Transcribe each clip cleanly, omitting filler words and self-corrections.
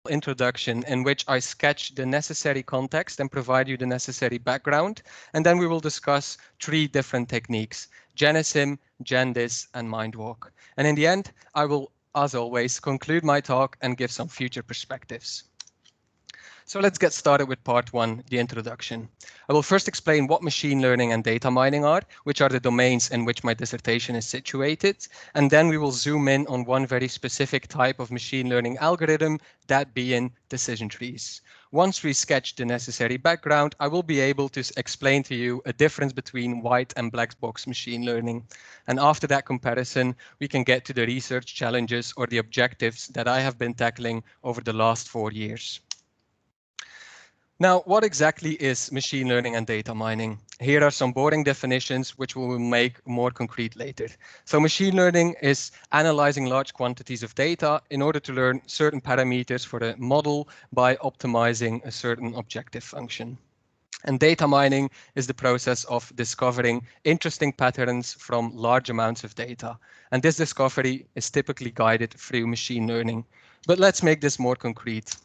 introduction in which I sketch the necessary context and provide you the necessary background. And then we will discuss 3 different techniques: Genesim, Gendis, and Mindwalk. And in the end, I will, as always, conclude my talk and give some future perspectives. So let's get started with part 1, the introduction. I will first explain what machine learning and data mining are, which are the domains in which my dissertation is situated, and then we will zoom in on one very specific type of machine learning algorithm, that being decision trees. Once we sketch the necessary background, I will be able to explain to you a difference between white and black box machine learning. And after that comparison, we can get to the research challenges or the objectives that I have been tackling over the last 4 years. Now, what exactly is machine learning and data mining? Here are some boring definitions, which we will make more concrete later. So machine learning is analyzing large quantities of data in order to learn certain parameters for a model by optimizing a certain objective function. And data mining is the process of discovering interesting patterns from large amounts of data. And this discovery is typically guided through machine learning. But let's make this more concrete.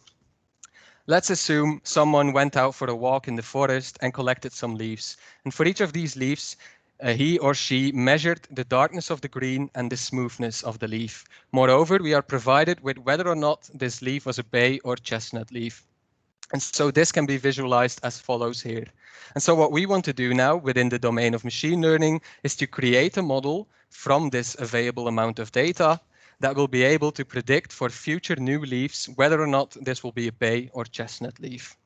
Let's assume someone went out for a walk in the forest and collected some leaves. And for each of these leaves, he or she measured the darkness of the green and the smoothness of the leaf. Moreover, we are provided with whether or not this leaf was a bay or chestnut leaf. And so this can be visualized as follows here. And so what we want to do now within the domain of machine learning is to create a model from this available amount of data that will be able to predict for future new leaves whether or not this will be a bay or chestnut leaf.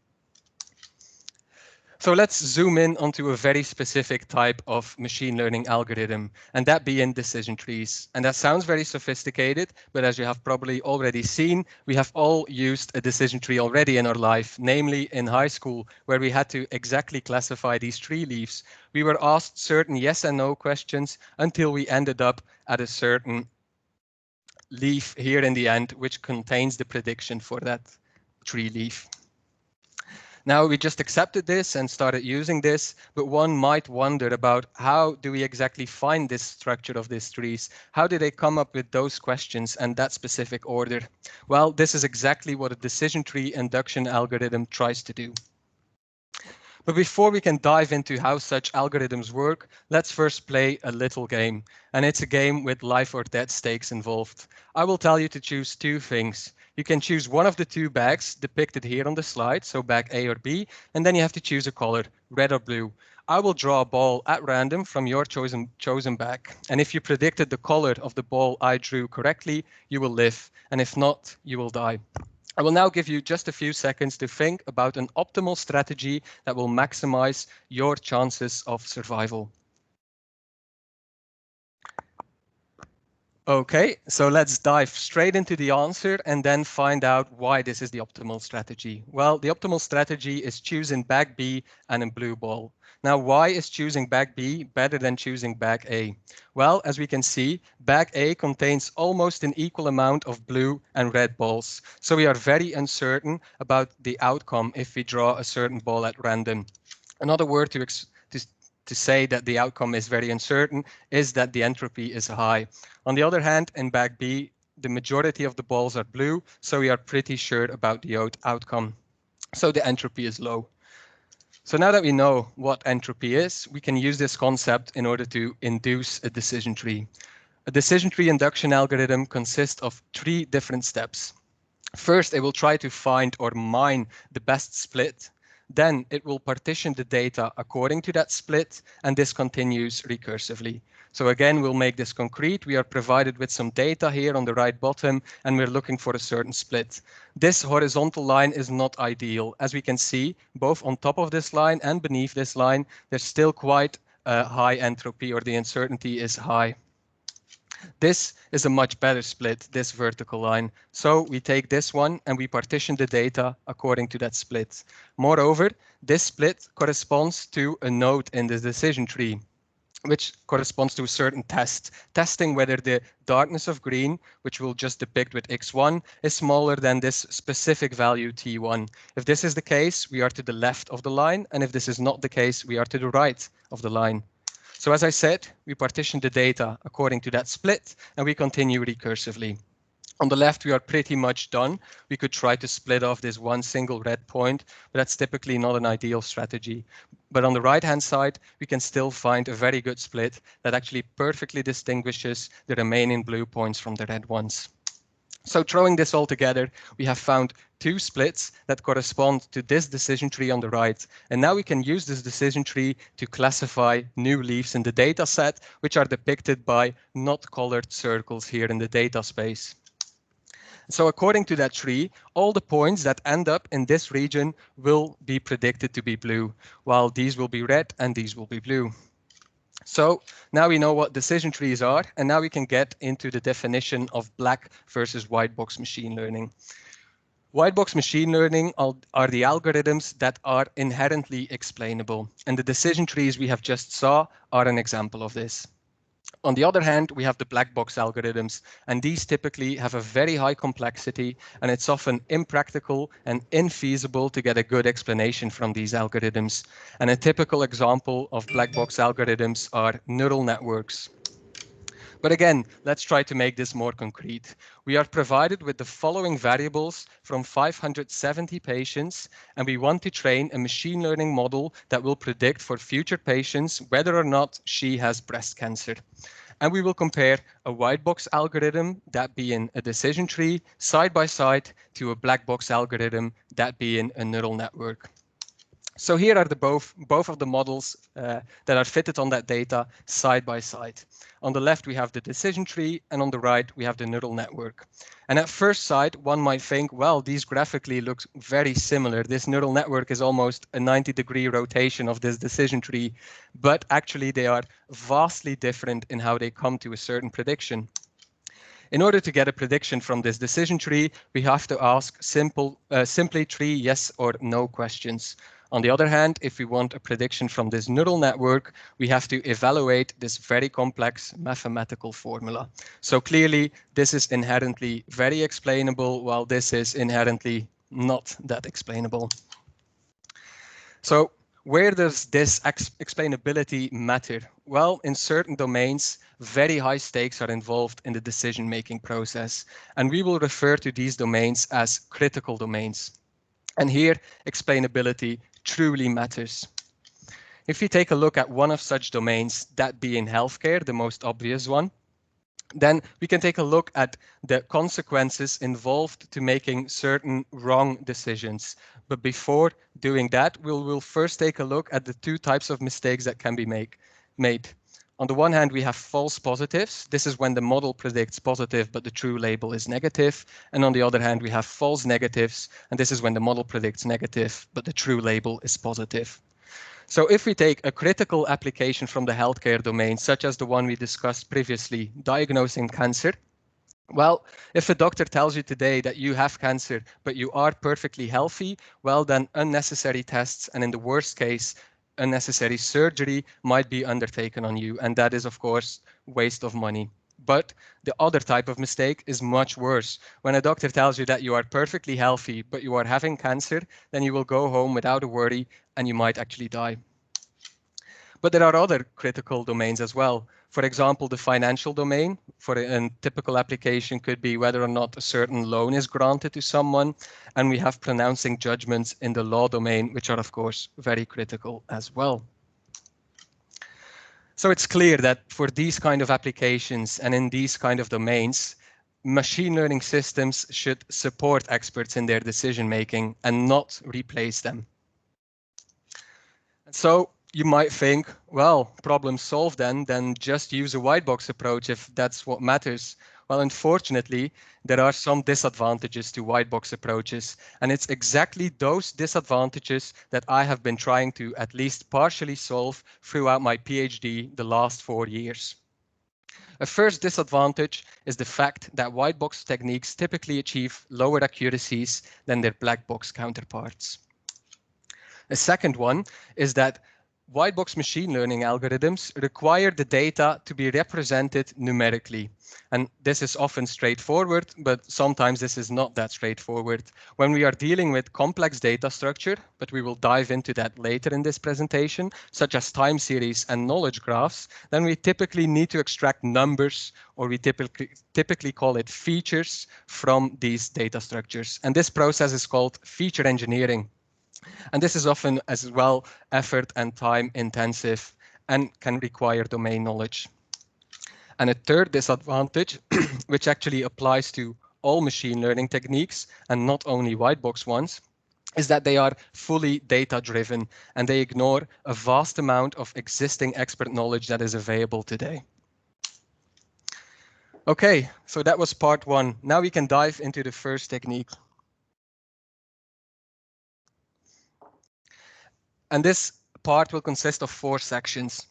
So let's zoom in onto a very specific type of machine learning algorithm, and that being decision trees. And that sounds very sophisticated, but as you have probably already seen, we have all used a decision tree already in our life, namely in high school, where we had to exactly classify these tree leaves. We were asked certain yes and no questions until we ended up at a certain leaf here in the end, which contains the prediction for that tree leaf. Now we just accepted this and started using this, but one might wonder about how do we exactly find this structure of these trees? How did they come up with those questions and that specific order? Well, this is exactly what a decision tree induction algorithm tries to do. But before we can dive into how such algorithms work, let's first play a little game. And it's a game with life or death stakes involved. I will tell you to choose 2 things. You can choose one of the 2 bags depicted here on the slide, so bag A or B, and then you have to choose a color, red or blue. I will draw a ball at random from your chosen bag. And if you predicted the color of the ball I drew correctly, you will live. And if not, you will die. I will now give you just a few seconds to think about an optimal strategy that will maximize your chances of survival. Okay, so let's dive straight into the answer and then find out why this is the optimal strategy. Well, the optimal strategy is choosing bag B and a blue ball. Now, why is choosing bag B better than choosing bag A? Well, as we can see, bag A contains almost an equal amount of blue and red balls. So we are very uncertain about the outcome if we draw a certain ball at random. Another word to say that the outcome is very uncertain is that the entropy is high. On the other hand, in bag B, the majority of the balls are blue, so we are pretty sure about the outcome. So the entropy is low. So now that we know what entropy is, we can use this concept in order to induce a decision tree. A decision tree induction algorithm consists of 3 different steps. First, it will try to find or mine the best split. Then it will partition the data according to that split, and this continues recursively. So again, we'll make this concrete. We are provided with some data here on the right bottom, and we're looking for a certain split. This horizontal line is not ideal. As we can see, both on top of this line and beneath this line, there's still quite a high entropy, or the uncertainty is high. This is a much better split, this vertical line. So we take this one and we partition the data according to that split. Moreover, this split corresponds to a node in the decision tree, which corresponds to a certain test, testing whether the darkness of green, which we'll just depict with x1, is smaller than this specific value t1. If this is the case, we are to the left of the line, and if this is not the case, we are to the right of the line. So as I said, we partition the data according to that split, and we continue recursively. On the left, we are pretty much done. We could try to split off this one single red point, but that's typically not an ideal strategy. But on the right-hand side, we can still find a very good split that actually perfectly distinguishes the remaining blue points from the red ones. So throwing this all together, we have found two splits that correspond to this decision tree on the right. And now we can use this decision tree to classify new leaves in the data set, which are depicted by not colored circles here in the data space. So according to that tree, all the points that end up in this region will be predicted to be blue, while these will be red and these will be blue. So now we know what decision trees are, and now we can get into the definition of black versus white box machine learning. White box machine learning are the algorithms that are inherently explainable, and the decision trees we have just saw are an example of this. On the other hand, we have the black box algorithms, and these typically have a very high complexity, and it's often impractical and infeasible to get a good explanation from these algorithms. And a typical example of black box algorithms are neural networks. But again, let's try to make this more concrete. We are provided with the following variables from 570 patients, and we want to train a machine learning model that will predict for future patients whether or not she has breast cancer. And we will compare a white box algorithm, that being a decision tree, side by side to a black box algorithm, that being a neural network. So here are the both of the models that are fitted on that data side by side. On the left, we have the decision tree, and on the right, we have the neural network. And at first sight, one might think, well, these graphically look very similar. This neural network is almost a 90-degree rotation of this decision tree, but actually they are vastly different in how they come to a certain prediction. In order to get a prediction from this decision tree, we have to ask simply 3 yes or no questions. On the other hand, if we want a prediction from this neural network, we have to evaluate this very complex mathematical formula. So clearly, this is inherently very explainable, while this is inherently not that explainable. So where does this explainability matter? Well, in certain domains, very high stakes are involved in the decision-making process, and we will refer to these domains as critical domains. And here, explainability truly matters. If we take a look at one of such domains, that being healthcare, the most obvious one, then we can take a look at the consequences involved to making certain wrong decisions. But before doing that, we'll first take a look at the two types of mistakes that can be made. On the one hand, we have false positives. This is when the model predicts positive, but the true label is negative. And on the other hand, we have false negatives. And this is when the model predicts negative, but the true label is positive. So if we take a critical application from the healthcare domain, such as the one we discussed previously, diagnosing cancer, well, if a doctor tells you today that you have cancer, but you are perfectly healthy, well, then unnecessary tests, and in the worst case, unnecessary surgery might be undertaken on you. And that is, of course, waste of money. But the other type of mistake is much worse. When a doctor tells you that you are perfectly healthy, but you are having cancer, then you will go home without a worry and you might actually die. But there are other critical domains as well. For example, the financial domain for a typical application could be whether or not a certain loan is granted to someone. And we have pronouncing judgments in the law domain, which are, of course, very critical as well. So it's clear that for these kind of applications and in these kind of domains, machine learning systems should support experts in their decision making and not replace them. So you might think, well, problem solved then just use a white box approach if that's what matters. Well, unfortunately, there are some disadvantages to white box approaches, and it's exactly those disadvantages that I have been trying to at least partially solve throughout my PhD the last 4 years. A first disadvantage is the fact that white box techniques typically achieve lower accuracies than their black box counterparts. A second one is that White box machine learning algorithms require the data to be represented numerically. And this is often straightforward, but sometimes this is not that straightforward. When we are dealing with complex data structure, but we will dive into that later in this presentation, such as time series and knowledge graphs, then we typically need to extract numbers, or we typically call it features, from these data structures. And this process is called feature engineering. And this is often as well effort and time intensive and can require domain knowledge. And a third disadvantage, which actually applies to all machine learning techniques and not only white box ones, is that they are fully data driven and they ignore a vast amount of existing expert knowledge that is available today. Okay, so that was part one. Now we can dive into the first technique. And this part will consist of 4 sections.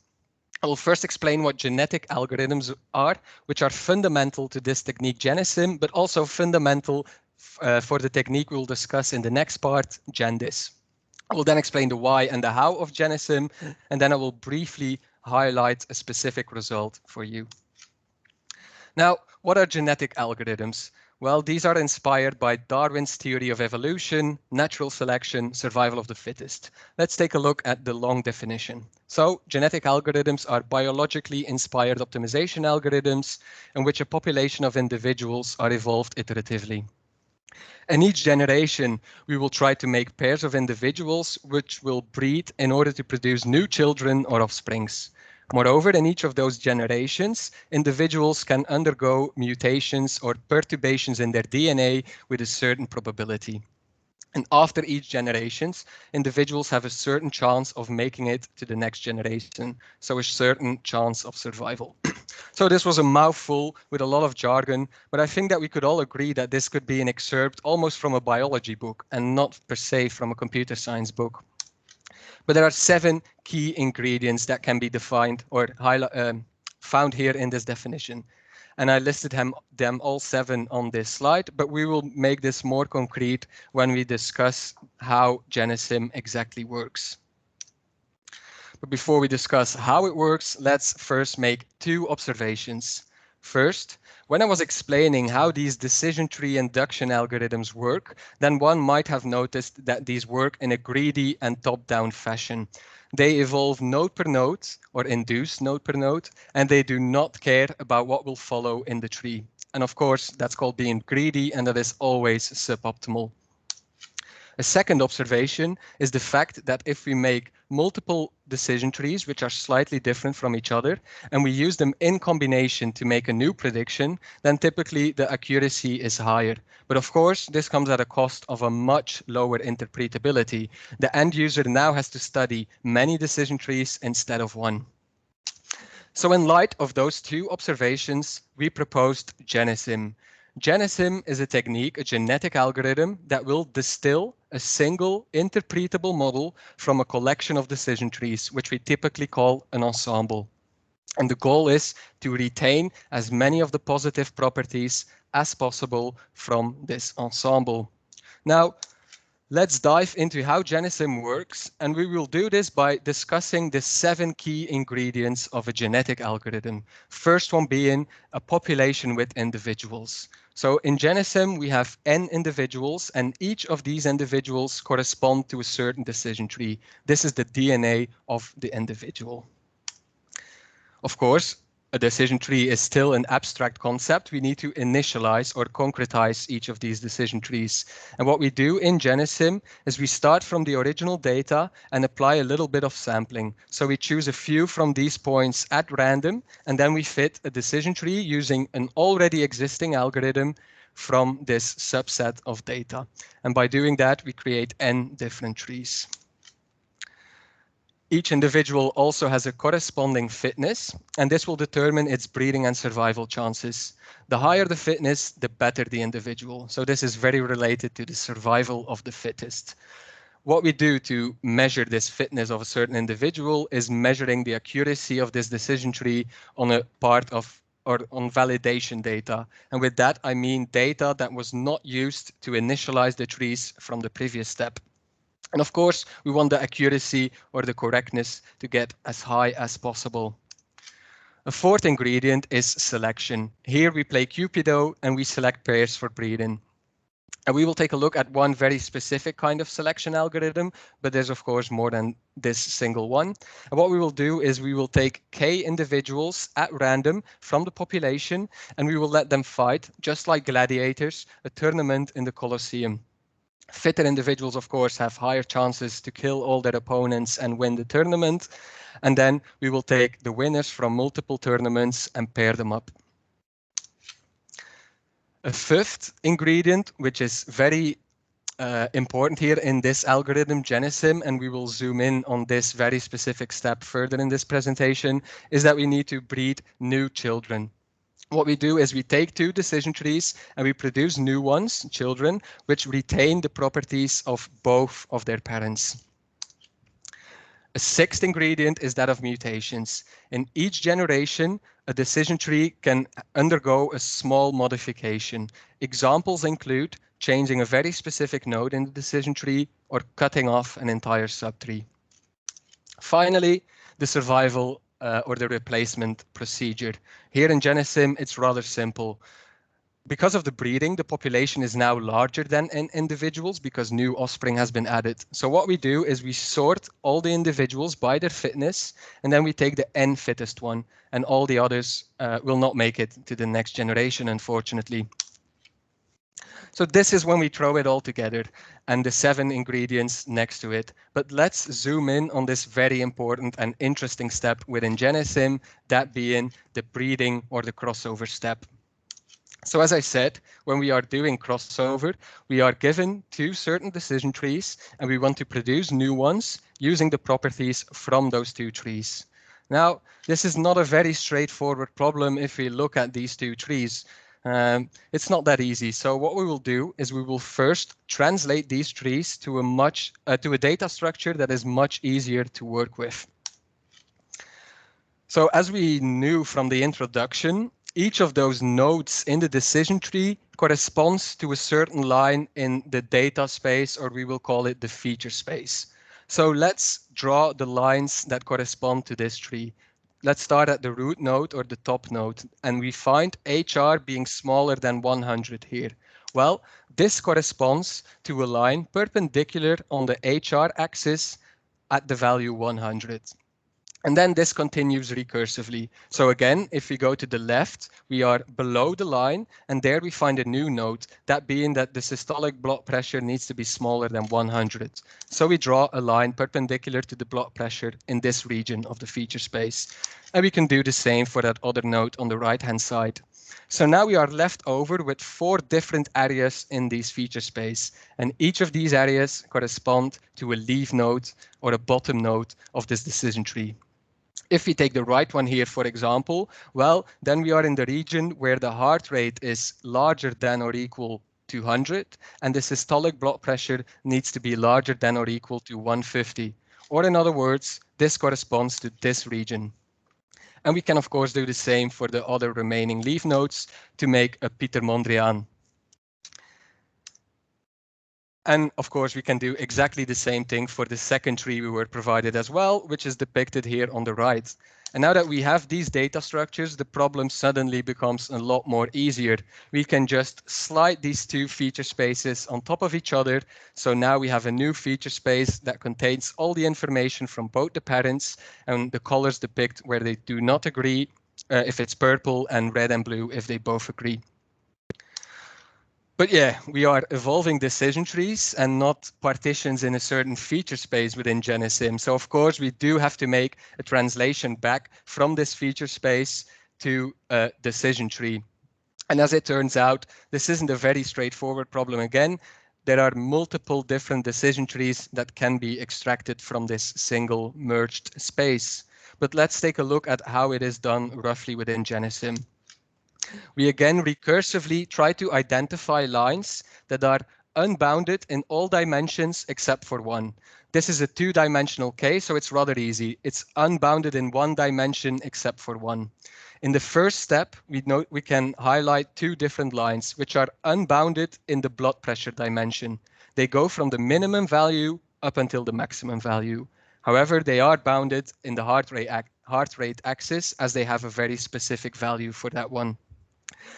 I will first explain what genetic algorithms are, which are fundamental to this technique Genesim, but also fundamental for the technique we'll discuss in the next part, Gendis. I will then explain the why and the how of Genesim, and then I will briefly highlight a specific result for you. Now, what are genetic algorithms? Well, these are inspired by Darwin's theory of evolution, natural selection, survival of the fittest. Let's take a look at the long definition. So, genetic algorithms are biologically inspired optimization algorithms in which a population of individuals are evolved iteratively. In each generation, we will try to make pairs of individuals which will breed in order to produce new children or offsprings. Moreover, in each of those generations, individuals can undergo mutations or perturbations in their DNA with a certain probability. And after each generation, individuals have a certain chance of making it to the next generation, so a certain chance of survival. So this was a mouthful with a lot of jargon, but I think that we could all agree that this could be an excerpt almost from a biology book and not per se from a computer science book. But there are 7 key ingredients that can be defined or found here in this definition. And I listed them all 7 on this slide, but we will make this more concrete when we discuss how Genesim exactly works. But before we discuss how it works, let's first make 2 observations. First, when I was explaining how these decision tree induction algorithms work, then one might have noticed that these work in a greedy and top-down fashion. They evolve node per node or induce node per node, and they do not care about what will follow in the tree. And of course, that's called being greedy, and that is always suboptimal. A second observation is the fact that if we make multiple decision trees, which are slightly different from each other, and we use them in combination to make a new prediction, then typically the accuracy is higher. But of course, this comes at a cost of a much lower interpretability. The end user now has to study many decision trees instead of one. So in light of those 2 observations, we proposed Genesim. Genesim is a technique, a genetic algorithm that will distill a single interpretable model from a collection of decision trees, which we typically call an ensemble. And the goal is to retain as many of the positive properties as possible from this ensemble. Now, let's dive into how Genesim works, and we will do this by discussing the 7 key ingredients of a genetic algorithm. First one being a population with individuals. So in Genesim, we have n individuals, and each of these individuals correspond to a certain decision tree. This is the DNA of the individual. Of course, a decision tree is still an abstract concept. We need to initialize or concretize each of these decision trees. And what we do in Genesim is we start from the original data and apply a little bit of sampling. So we choose a few from these points at random, and then we fit a decision tree using an already existing algorithm from this subset of data. And by doing that, we create n different trees. Each individual also has a corresponding fitness, and this will determine its breeding and survival chances. The higher the fitness, the better the individual. So this is very related to the survival of the fittest. What we do to measure this fitness of a certain individual is measuring the accuracy of this decision tree on a part of or on validation data. And with that, I mean data that was not used to initialize the trees from the previous step. And of course, we want the accuracy or the correctness to get as high as possible. A fourth ingredient is selection. Here we play Cupido and we select pairs for breeding. And we will take a look at one very specific kind of selection algorithm, but there's of course more than this single one. And what we will do is we will take K individuals at random from the population, and we will let them fight, just like gladiators, a tournament in the Colosseum. Fitter individuals, of course, have higher chances to kill all their opponents and win the tournament. And then we will take the winners from multiple tournaments and pair them up. A fifth ingredient, which is very important here in this algorithm, Genesim, and we will zoom in on this very specific step further in this presentation, is that we need to breed new children. What we do is we take two decision trees and we produce new ones, children, which retain the properties of both of their parents. A sixth ingredient is that of mutations. In each generation, a decision tree can undergo a small modification. Examples include changing a very specific node in the decision tree or cutting off an entire subtree. Finally, the survival or the replacement procedure. Here in Genesim, it's rather simple. Because of the breeding, the population is now larger than in individuals because new offspring has been added. So what we do is we sort all the individuals by their fitness, and then we take the N fittest one, and all the others will not make it to the next generation, unfortunately. So this is when we throw it all together and the 7 ingredients next to it. But let's zoom in on this very important and interesting step within Genesim, that being the breeding or the crossover step. So as I said, when we are doing crossover, we are given 2 certain decision trees and we want to produce new ones using the properties from those 2 trees. Now, this is not a very straightforward problem if we look at these 2 trees. It's not that easy. So what we will do is we will first translate these trees to a data structure that is much easier to work with. So as we knew from the introduction, each of those nodes in the decision tree corresponds to a certain line in the data space, or we will call it the feature space. So let's draw the lines that correspond to this tree. Let's start at the root node or the top node, and we find HR being smaller than 100 here. Well, this corresponds to a line perpendicular on the HR axis at the value 100. And then this continues recursively. So again, if we go to the left, we are below the line, and there we find a new node, that being that the systolic blood pressure needs to be smaller than 100. So we draw a line perpendicular to the blood pressure in this region of the feature space. And we can do the same for that other node on the right-hand side. So now we are left over with 4 different areas in this feature space, and each of these areas correspond to a leaf node or a bottom node of this decision tree. If we take the right one here, for example, well, then we are in the region where the heart rate is larger than or equal to 100, and the systolic blood pressure needs to be larger than or equal to 150. Or in other words, this corresponds to this region. And we can, of course, do the same for the other remaining leaf nodes to make a Peter Mondrian. And of course, we can do exactly the same thing for the second tree we were provided as well, which is depicted here on the right. And now that we have these data structures, the problem suddenly becomes a lot more easier. We can just slide these 2 feature spaces on top of each other. So now we have a new feature space that contains all the information from both the parents, and the colors depict where they do not agree, if it's purple, and red and blue if they both agree. But yeah, we are evolving decision trees and not partitions in a certain feature space within Genesim. So of course, we do have to make a translation back from this feature space to a decision tree. And as it turns out, this isn't a very straightforward problem again. There are multiple different decision trees that can be extracted from this single merged space. But let's take a look at how it is done roughly within Genesim. We again recursively try to identify lines that are unbounded in all dimensions except for one. This is a 2-dimensional case, so it's rather easy. It's unbounded in 1 dimension except for one. In the first step, we can highlight 2 different lines, which are unbounded in the blood pressure dimension. They go from the minimum value up until the maximum value. However, they are bounded in the heart rate axis as they have a very specific value for that one.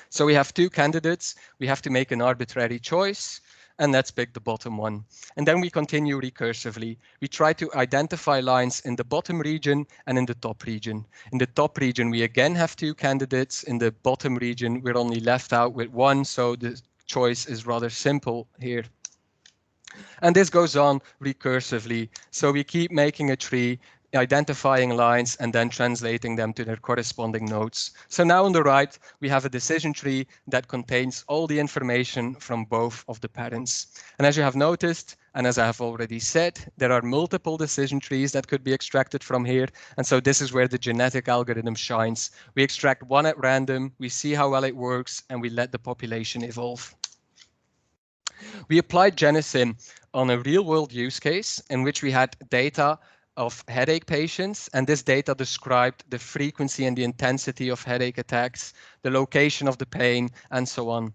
So we have two candidates. We have to make an arbitrary choice, and let's pick the bottom one. And then we continue recursively. We try to identify lines in the bottom region and in the top region. In the top region, we again have two candidates. In the bottom region, we're only left out with one, so the choice is rather simple here. And this goes on recursively. So we keep making a tree, identifying lines, and then translating them to their corresponding nodes. So now on the right, we have a decision tree that contains all the information from both of the parents. And as you have noticed, and as I have already said, there are multiple decision trees that could be extracted from here. And so this is where the genetic algorithm shines. We extract one at random, we see how well it works, and we let the population evolve. We applied Genesim on a real-world use case in which we had data of headache patients, and this data described the frequency and the intensity of headache attacks, the location of the pain, and so on.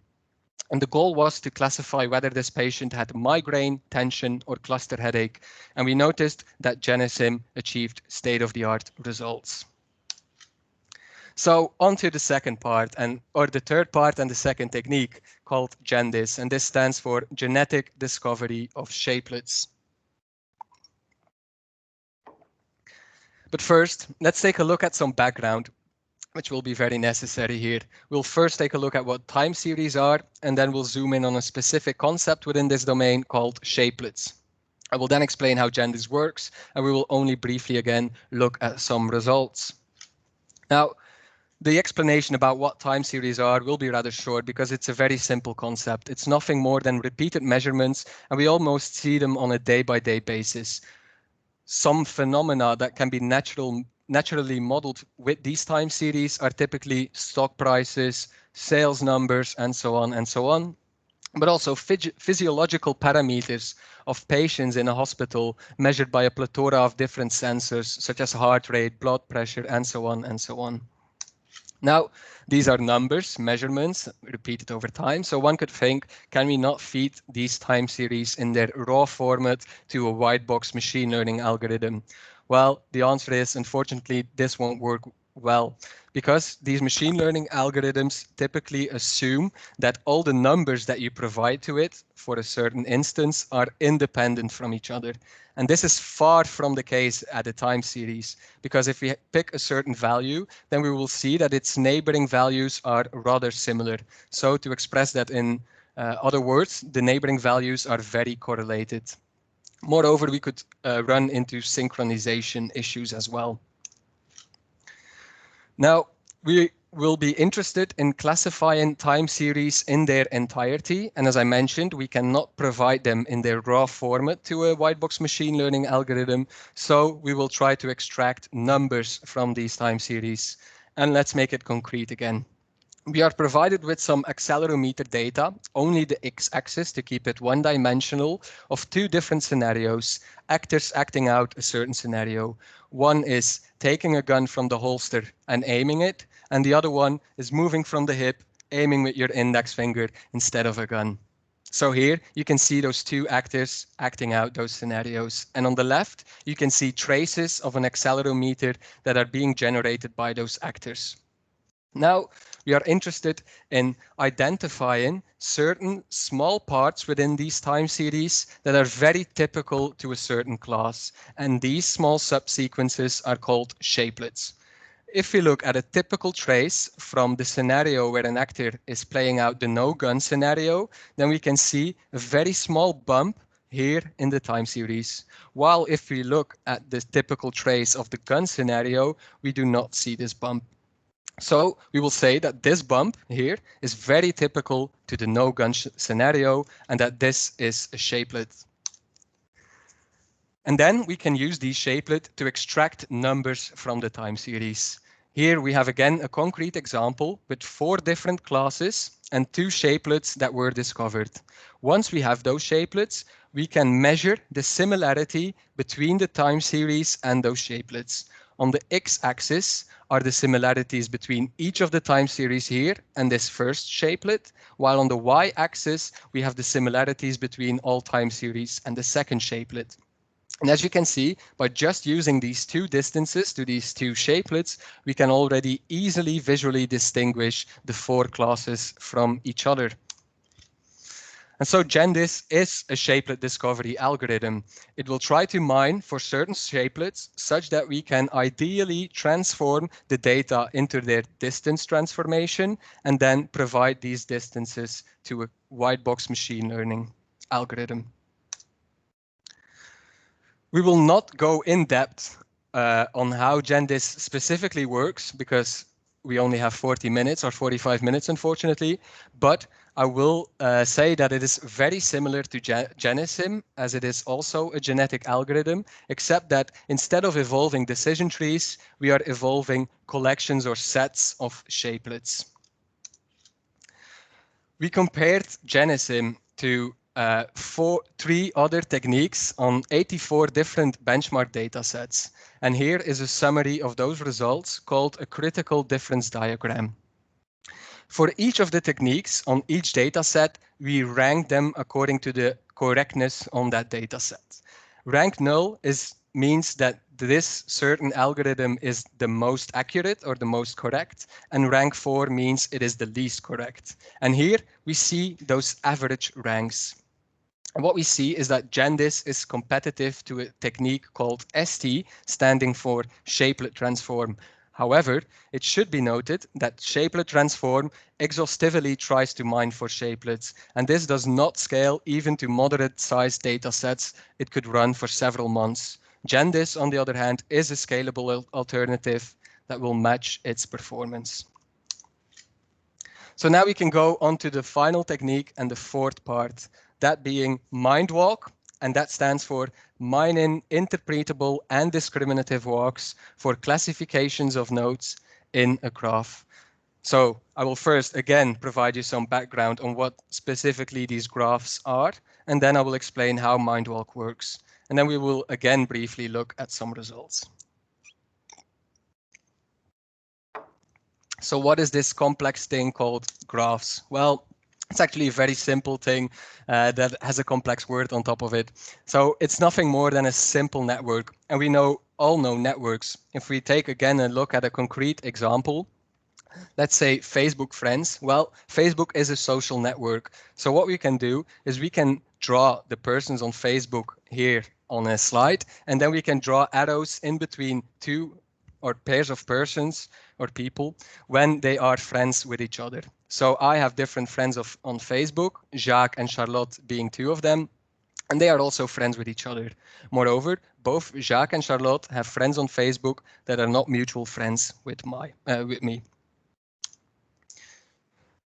And the goal was to classify whether this patient had migraine, tension, or cluster headache. And we noticed that Genesim achieved state-of-the-art results. So on to the second part, or the third part and the second technique called Gendis, and this stands for genetic discovery of shapelets. But first, let's take a look at some background, which will be very necessary here. We'll first take a look at what time series are, and then we'll zoom in on a specific concept within this domain called shapelets. I will then explain how Gendis works, and we will only briefly again look at some results. Now, the explanation about what time series are will be rather short because it's a very simple concept. It's nothing more than repeated measurements, and we almost see them on a day-by-day basis. Some phenomena that can be naturally modeled with these time series are typically stock prices, sales numbers, and so on and so on. But also physiological parameters of patients in a hospital measured by a plethora of different sensors, such as heart rate, blood pressure, and so on and so on. Now, these are numbers, measurements, repeated over time. So one could think, can we not feed these time series in their raw format to a white box machine learning algorithm? Well, the answer is, unfortunately, this won't work well, because these machine learning algorithms typically assume that all the numbers that you provide to it for a certain instance are independent from each other. And this is far from the case at a time series, because if we pick a certain value, then we will see that its neighboring values are rather similar. So to express that in other words, the neighboring values are very correlated. Moreover, we could run into synchronization issues as well. Now, we will be interested in classifying time series in their entirety. And as I mentioned, we cannot provide them in their raw format to a white box machine learning algorithm. So we will try to extract numbers from these time series. And let's make it concrete again. We are provided with some accelerometer data, only the x-axis to keep it one-dimensional, of two different scenarios, actors acting out a certain scenario. One is taking a gun from the holster and aiming it, and the other one is moving from the hip, aiming with your index finger instead of a gun. So here you can see those two actors acting out those scenarios. And on the left, you can see traces of an accelerometer that are being generated by those actors. Now, we are interested in identifying certain small parts within these time series that are very typical to a certain class. And these small subsequences are called shapelets. If we look at a typical trace from the scenario where an actor is playing out the no-gun scenario, then we can see a very small bump here in the time series. While if we look at the typical trace of the gun scenario, we do not see this bump. So we will say that this bump here is very typical to the no-gun scenario and that this is a shapelet. And then we can use these shapelet to extract numbers from the time series. Here we have again a concrete example with 4 different classes and 2 shapelets that were discovered. Once we have those shapelets, we can measure the similarity between the time series and those shapelets. On the x-axis are the similarities between each of the time series here and this first shapelet, while on the y-axis we have the similarities between all time series and the second shapelet. And as you can see, by just using these two distances to these two shapelets, we can already easily visually distinguish the four classes from each other. And so Gendis is a shapelet discovery algorithm. It will try to mine for certain shapelets such that we can ideally transform the data into their distance transformation and then provide these distances to a white box machine learning algorithm. We will not go in depth on how Gendis specifically works because we only have 40 minutes or 45 minutes, unfortunately, but I will say that it is very similar to Genesim, as it is also a genetic algorithm, except that instead of evolving decision trees, we are evolving collections or sets of shapelets. We compared Genesim to three other techniques on 84 different benchmark data sets. And here is a summary of those results called a critical difference diagram. For each of the techniques on each data set, we rank them according to the correctness on that data set. Rank null means that this certain algorithm is the most accurate or the most correct, and rank 4 means it is the least correct. And here we see those average ranks. And what we see is that Gendis is competitive to a technique called ST, standing for shapelet transform. However, it should be noted that shapelet transform exhaustively tries to mine for shapelets, and this does not scale even to moderate-sized data sets. It could run for several months. Gendis, on the other hand, is a scalable alternative that will match its performance. So now we can go on to the final technique and the fourth part, that being mind walk, and that stands for mine-in interpretable and discriminative walks for classifications of nodes in a graph. So I will first again provide you some background on what specifically these graphs are, and then I will explain how mind walk works. And then we will again briefly look at some results. So what is this complex thing called graphs? Well, it's actually a very simple thing that has a complex word on top of it. So it's nothing more than a simple network. And we all know networks. If we take again a look at a concrete example, let's say Facebook friends. Well, Facebook is a social network. So what we can do is we can draw the persons on Facebook here on a slide, and then we can draw arrows in between two or pairs of persons or people when they are friends with each other. So I have different friends on Facebook, Jacques and Charlotte being two of them, and they are also friends with each other. Moreover, both Jacques and Charlotte have friends on Facebook that are not mutual friends with me.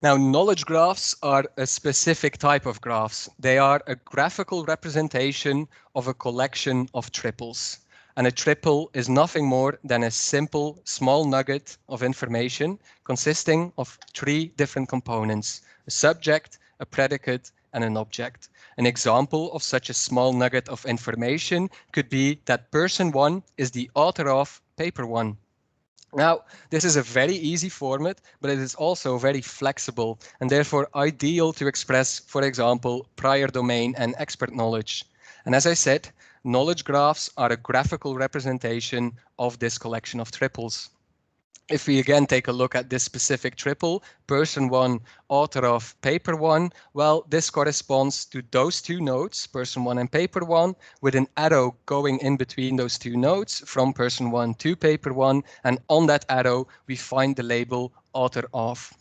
Now, knowledge graphs are a specific type of graphs. They are a graphical representation of a collection of triples. And a triple is nothing more than a simple small nugget of information consisting of three different components: a subject, a predicate, and an object. An example of such a small nugget of information could be that person 1 is the author of paper 1. Now, this is a very easy format, but it is also very flexible and therefore ideal to express, for example, prior domain and expert knowledge. And as I said, knowledge graphs are a graphical representation of this collection of triples. If we again take a look at this specific triple, person 1, author of paper 1, well, this corresponds to those two nodes, person 1 and paper 1, with an arrow going in between those two nodes from person 1 to paper 1, and on that arrow we find the label author of.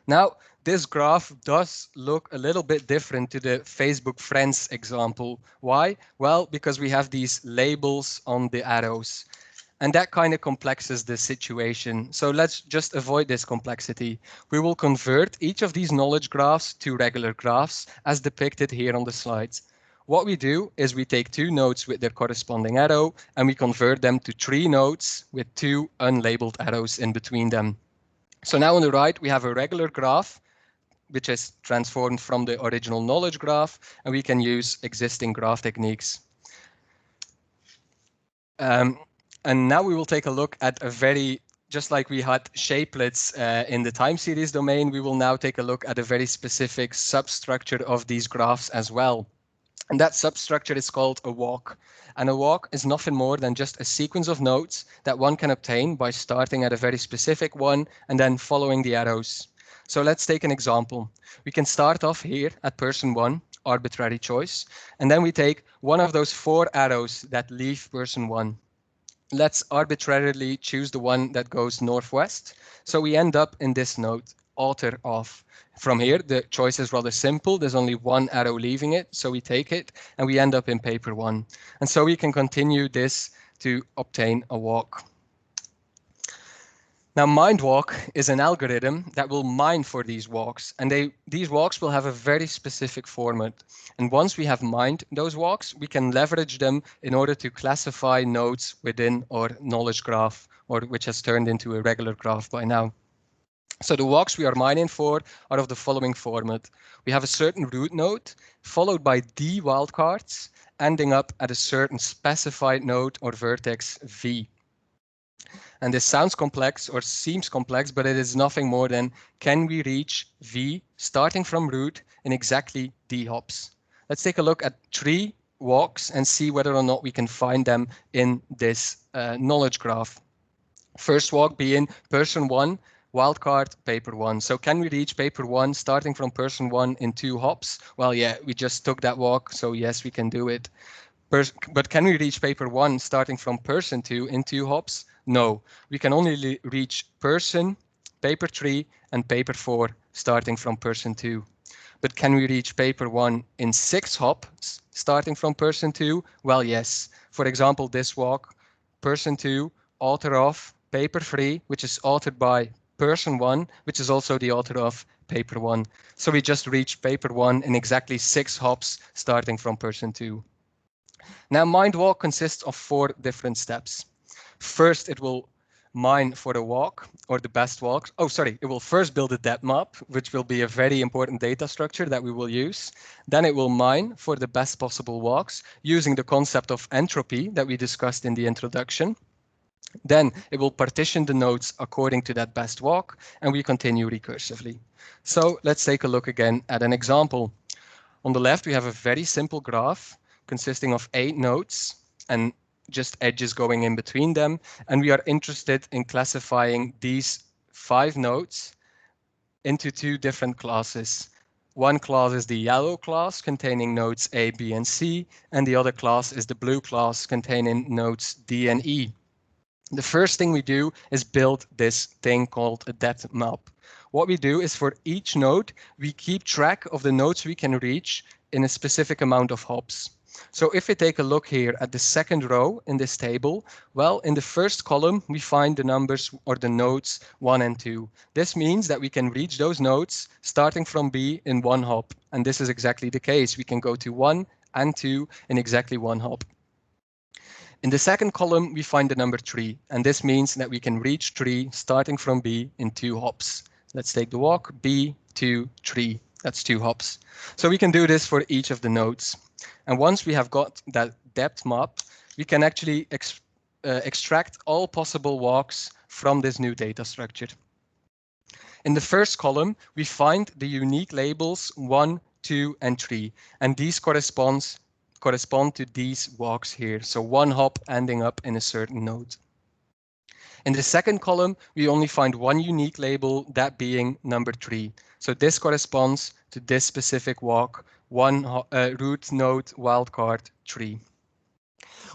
Now, this graph does look a little bit different to the Facebook friends example. Why? Well, because we have these labels on the arrows. And that kind of complexes the situation. So let's just avoid this complexity. We will convert each of these knowledge graphs to regular graphs as depicted here on the slides. What we do is we take two nodes with their corresponding arrow and we convert them to three nodes with two unlabeled arrows in between them. So now on the right, we have a regular graph, which is transformed from the original knowledge graph, and we can use existing graph techniques. And now we will take a look at just like we had shapelets in the time series domain, we will now take a look at a very specific substructure of these graphs as well. And that substructure is called a walk. And a walk is nothing more than just a sequence of nodes that one can obtain by starting at a very specific one and then following the arrows. So let's take an example. We can start off here at person 1, arbitrary choice, and then we take one of those 4 arrows that leave person 1. Let's arbitrarily choose the one that goes northwest. So we end up in this node, alter off. From here, the choice is rather simple. There's only one arrow leaving it, so we take it, and we end up in paper 1. And so we can continue this to obtain a walk. Now, MindWalk is an algorithm that will mine for these walks, and these walks will have a very specific format. And once we have mined those walks, we can leverage them in order to classify nodes within our knowledge graph, or which has turned into a regular graph by now. So the walks we are mining for are of the following format. We have a certain root node, followed by d wildcards, ending up at a certain specified node or vertex v. And this sounds complex or seems complex, but it is nothing more than, can we reach V starting from root in exactly D hops? Let's take a look at 3 walks and see whether or not we can find them in this knowledge graph. First walk being person 1, wildcard paper 1. So can we reach paper 1 starting from person 1 in 2 hops? Well, yeah, we just took that walk, so yes, we can do it. But can we reach paper 1 starting from person 2 in 2 hops? No, we can only reach person, paper 3, and paper 4 starting from person 2. But can we reach paper 1 in 6 hops starting from person 2? Well, yes. For example, this walk, person 2, author of paper 3, which is authored by person 1, which is also the author of paper 1. So we just reached paper 1 in exactly 6 hops starting from person 2. Now, MindWalk consists of 4 different steps. First, it will mine for the walk or the best walk. Oh, sorry, it will first build a depth map, which will be a very important data structure that we will use. Then it will mine for the best possible walks using the concept of entropy that we discussed in the introduction. Then it will partition the nodes according to that best walk, and we continue recursively. So let's take a look again at an example. On the left, we have a very simple graph consisting of 8 nodes and just edges going in between them. And we are interested in classifying these 5 nodes into 2 different classes. One class is the yellow class containing nodes A, B, and C, and the other class is the blue class containing nodes D and E. The first thing we do is build this thing called a depth map. What we do is for each node, we keep track of the nodes we can reach in a specific amount of hops. So if we take a look here at the second row in this table, well, in the first column, we find the numbers or the nodes 1 and 2. This means that we can reach those nodes starting from B in 1 hop. And this is exactly the case. We can go to 1 and 2 in exactly 1 hop. In the second column, we find the number 3, and this means that we can reach 3 starting from B in 2 hops. Let's take the walk, B, 2, 3. That's 2 hops. So we can do this for each of the nodes. And once we have got that depth map, we can actually extract all possible walks from this new data structure. In the first column, we find the unique labels 1, 2, and 3, and these correspond to these walks here. So 1 hop ending up in a certain node. In the second column, we only find 1 unique label, that being number 3. So this corresponds to this specific walk, 1 root node wildcard 3.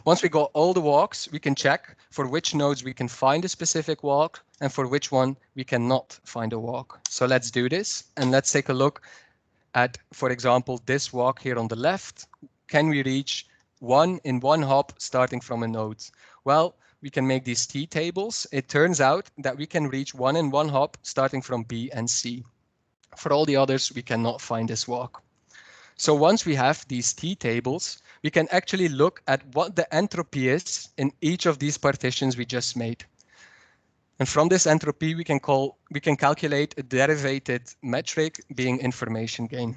Once we got all the walks, we can check for which nodes we can find a specific walk and for which one we cannot find a walk. So let's do this, and let's take a look at, for example, this walk here on the left. Can we reach 1 in 1 hop starting from a node? Well, we can make these T tables. It turns out that we can reach 1 in 1 hop starting from B and C. For all the others, we cannot find this walk. So once we have these T tables, we can actually look at what the entropy is in each of these partitions we just made. And from this entropy, we can calculate a derivative metric being information gain.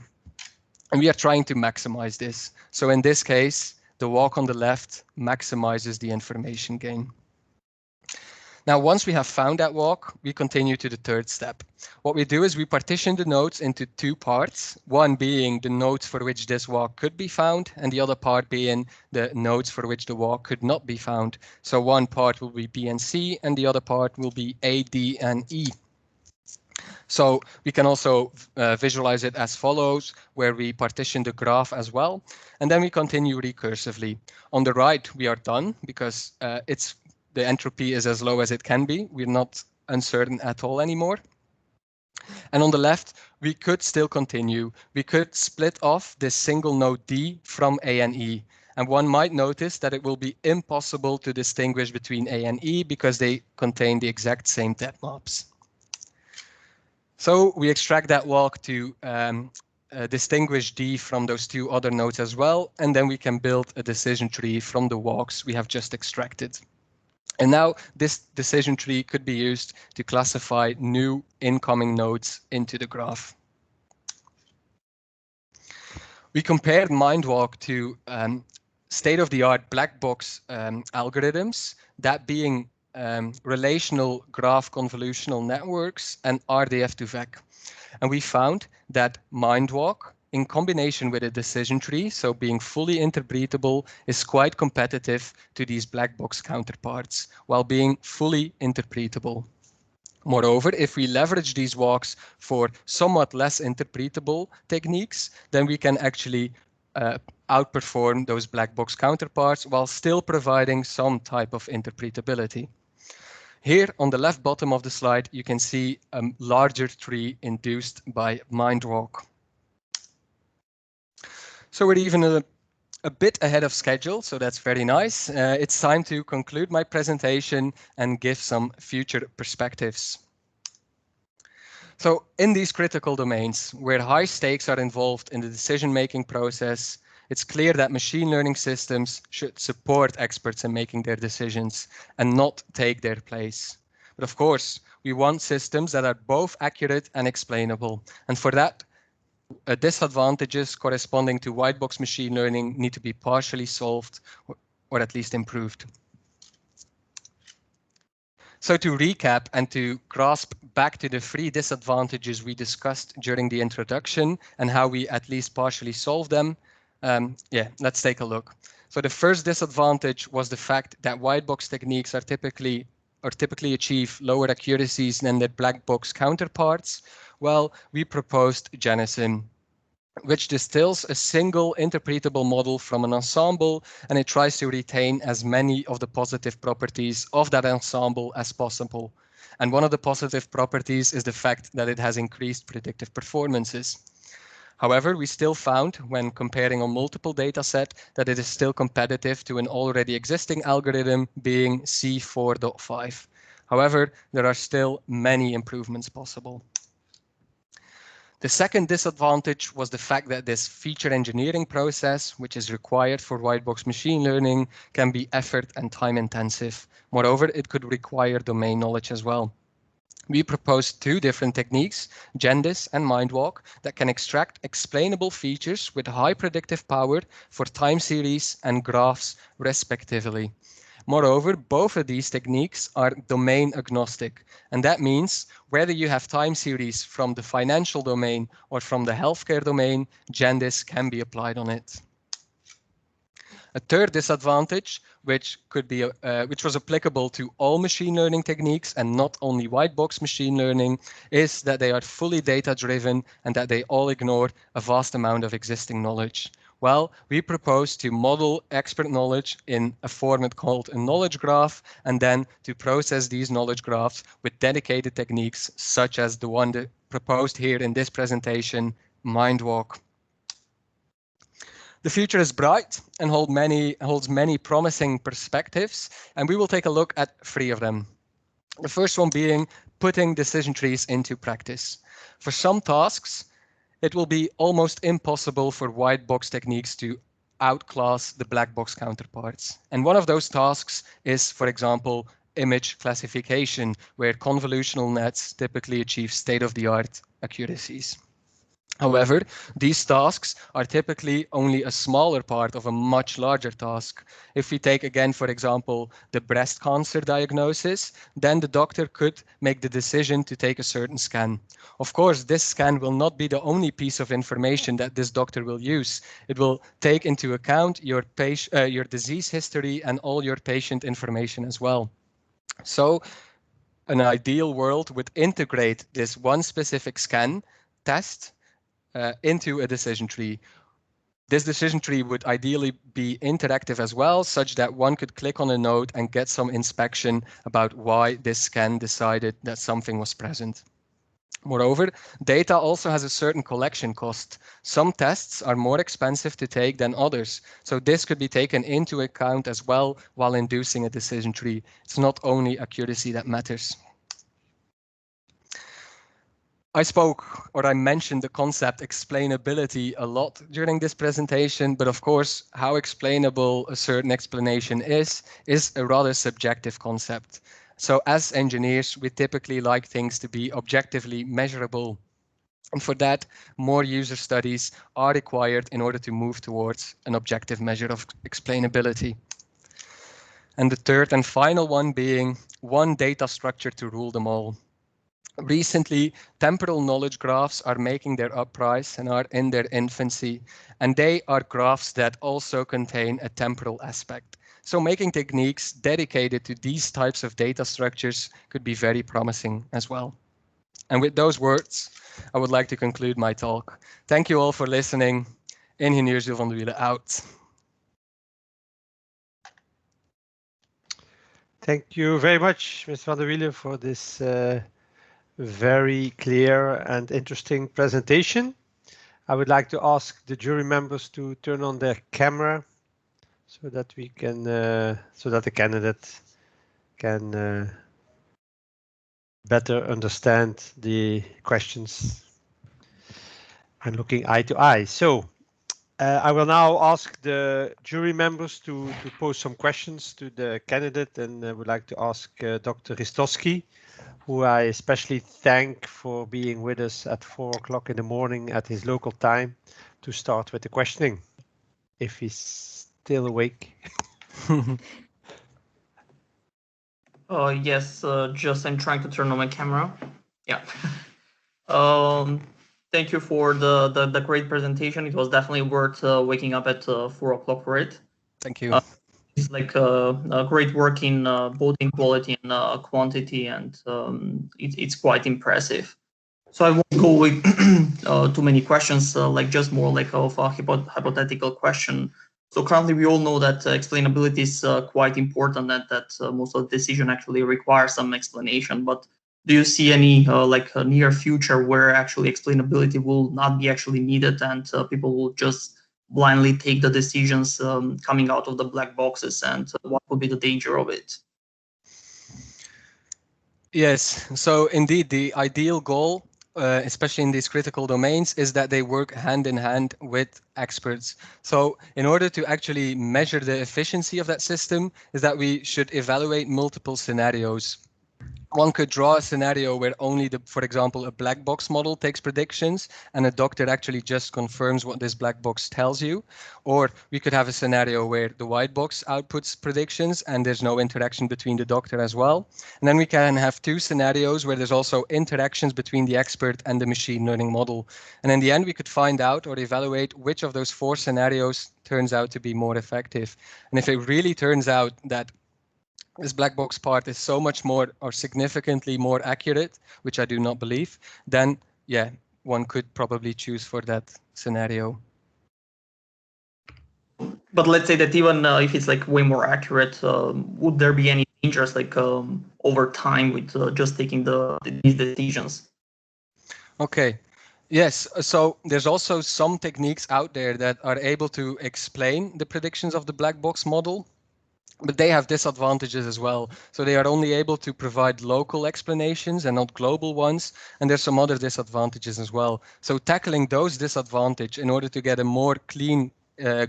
And we are trying to maximize this. So in this case, the walk on the left maximizes the information gain. Now, once we have found that walk, we continue to the third step. What we do is we partition the nodes into two parts, one being the nodes for which this walk could be found, and the other part being the nodes for which the walk could not be found. So one part will be B and C, and the other part will be A, D, and E. So we can also visualize it as follows, where we partition the graph as well, and then we continue recursively. On the right, we are done because the entropy is as low as it can be. We're not uncertain at all anymore. And on the left, we could still continue. We could split off this single node D from A and E. And one might notice that it will be impossible to distinguish between A and E because they contain the exact same depth maps. So we extract that walk to distinguish D from those two other nodes as well, and then we can build a decision tree from the walks we have just extracted. And now this decision tree could be used to classify new incoming nodes into the graph. We compared MindWalk to state-of-the-art black box algorithms, that being relational graph convolutional networks and RDF2VEC. And we found that MindWalk, in combination with a decision tree, so being fully interpretable, is quite competitive to these black box counterparts, while being fully interpretable. Moreover, if we leverage these walks for somewhat less interpretable techniques, then we can actually outperform those black box counterparts while still providing some type of interpretability. Here on the left bottom of the slide, you can see a larger tree induced by MindWalk. So we're even a bit ahead of schedule, so that's very nice. It's time to conclude my presentation and give some future perspectives. So in these critical domains where high stakes are involved in the decision-making process, it's clear that machine learning systems should support experts in making their decisions and not take their place. But of course, we want systems that are both accurate and explainable. And for that, disadvantages corresponding to white box machine learning need to be partially solved or at least improved. So to recap and to grasp back to the three disadvantages we discussed during the introduction and how we at least partially solve them, let's take a look. So the first disadvantage was the fact that white box techniques are typically achieve lower accuracies than their black box counterparts. Well, we proposed Genesim, which distills a single interpretable model from an ensemble, and it tries to retain as many of the positive properties of that ensemble as possible. And one of the positive properties is the fact that it has increased predictive performances. However, we still found, when comparing on multiple datasets, that it is still competitive to an already existing algorithm being C4.5. However, there are still many improvements possible. The second disadvantage was the fact that this feature engineering process, which is required for white box machine learning, can be effort and time intensive. Moreover, it could require domain knowledge as well. We proposed two different techniques, Gendis and MindWalk, that can extract explainable features with high predictive power for time series and graphs, respectively. Moreover, both of these techniques are domain agnostic, and that means whether you have time series from the financial domain or from the healthcare domain, Gendis can be applied on it. A third disadvantage, which was applicable to all machine learning techniques and not only white box machine learning, is that they are fully data-driven and that they all ignore a vast amount of existing knowledge. Well, we propose to model expert knowledge in a format called a knowledge graph, and then to process these knowledge graphs with dedicated techniques, such as the one that proposed here in this presentation, MindWalk. The future is bright and holds many promising perspectives, and we will take a look at three of them. The first one being putting decision trees into practice. For some tasks, it will be almost impossible for white box techniques to outclass the black box counterparts. And one of those tasks is, for example, image classification, where convolutional nets typically achieve state-of-the-art accuracies. However, these tasks are typically only a smaller part of a much larger task. If we take again, for example, the breast cancer diagnosis, then the doctor could make the decision to take a certain scan. Of course, this scan will not be the only piece of information that this doctor will use. It will take into account your disease history and all your patient information as well. So an ideal world would integrate this one specific scan test into a decision tree. This decision tree would ideally be interactive as well, such that one could click on a node and get some inspection about why this scan decided that something was present. Moreover, data also has a certain collection cost. Some tests are more expensive to take than others, so this could be taken into account as well while inducing a decision tree. It's not only accuracy that matters. I mentioned the concept explainability a lot during this presentation, but of course, how explainable a certain explanation is a rather subjective concept. So as engineers, we typically like things to be objectively measurable. And for that, more user studies are required in order to move towards an objective measure of explainability. And the third and final one being one data structure to rule them all. Recently, temporal knowledge graphs are making their uprise and are in their infancy, and they are graphs that also contain a temporal aspect. So making techniques dedicated to these types of data structures could be very promising as well. And with those words, I would like to conclude my talk. Thank you all for listening. Ingenieur Gilles Vandewiele out. Thank you very much, Mr. Vandewiele, for this very clear and interesting presentation. I would like to ask the jury members to turn on their camera so that we can, so that the candidate can better understand the questions and looking eye to eye. So I will now ask the jury members to pose some questions to the candidate, and I would like to ask Dr. Ristowski, who I especially thank for being with us at 4 o'clock in the morning at his local time, to start with the questioning, if he's still awake. Yes, just I'm trying to turn on my camera. Yeah. Thank you for the great presentation. It was definitely worth waking up at 4 o'clock for it. Thank you. It's like a great work in both in quality and quantity, and it's quite impressive. So I won't go with too many questions, like just more like of a hypothetical question. So currently we all know that explainability is quite important, and that most of the decision actually requires some explanation. But do you see any like a near future where actually explainability will not be actually needed, and people will just blindly take the decisions coming out of the black boxes, and what would be the danger of it? Yes, so indeed, the ideal goal, especially in these critical domains, is that they work hand in hand with experts. So in order to actually measure the efficiency of that system, is that we should evaluate multiple scenarios. One could draw a scenario where only for example, a black box model takes predictions and a doctor actually just confirms what this black box tells you. Or we could have a scenario where the white box outputs predictions and there's no interaction between the doctor as well. And then we can have two scenarios where there's also interactions between the expert and the machine learning model. And in the end, we could find out or evaluate which of those four scenarios turns out to be more effective. And if it really turns out that this black box part is so much more or significantly more accurate, which I do not believe, then yeah, one could probably choose for that scenario. But let's say that even if it's like way more accurate, would there be any dangers like over time with just taking these decisions? Okay. Yes, so there's also some techniques out there that are able to explain the predictions of the black box model, but they have disadvantages as well. So they are only able to provide local explanations and not global ones. And there's some other disadvantages as well. So tackling those disadvantages in order to get a more clean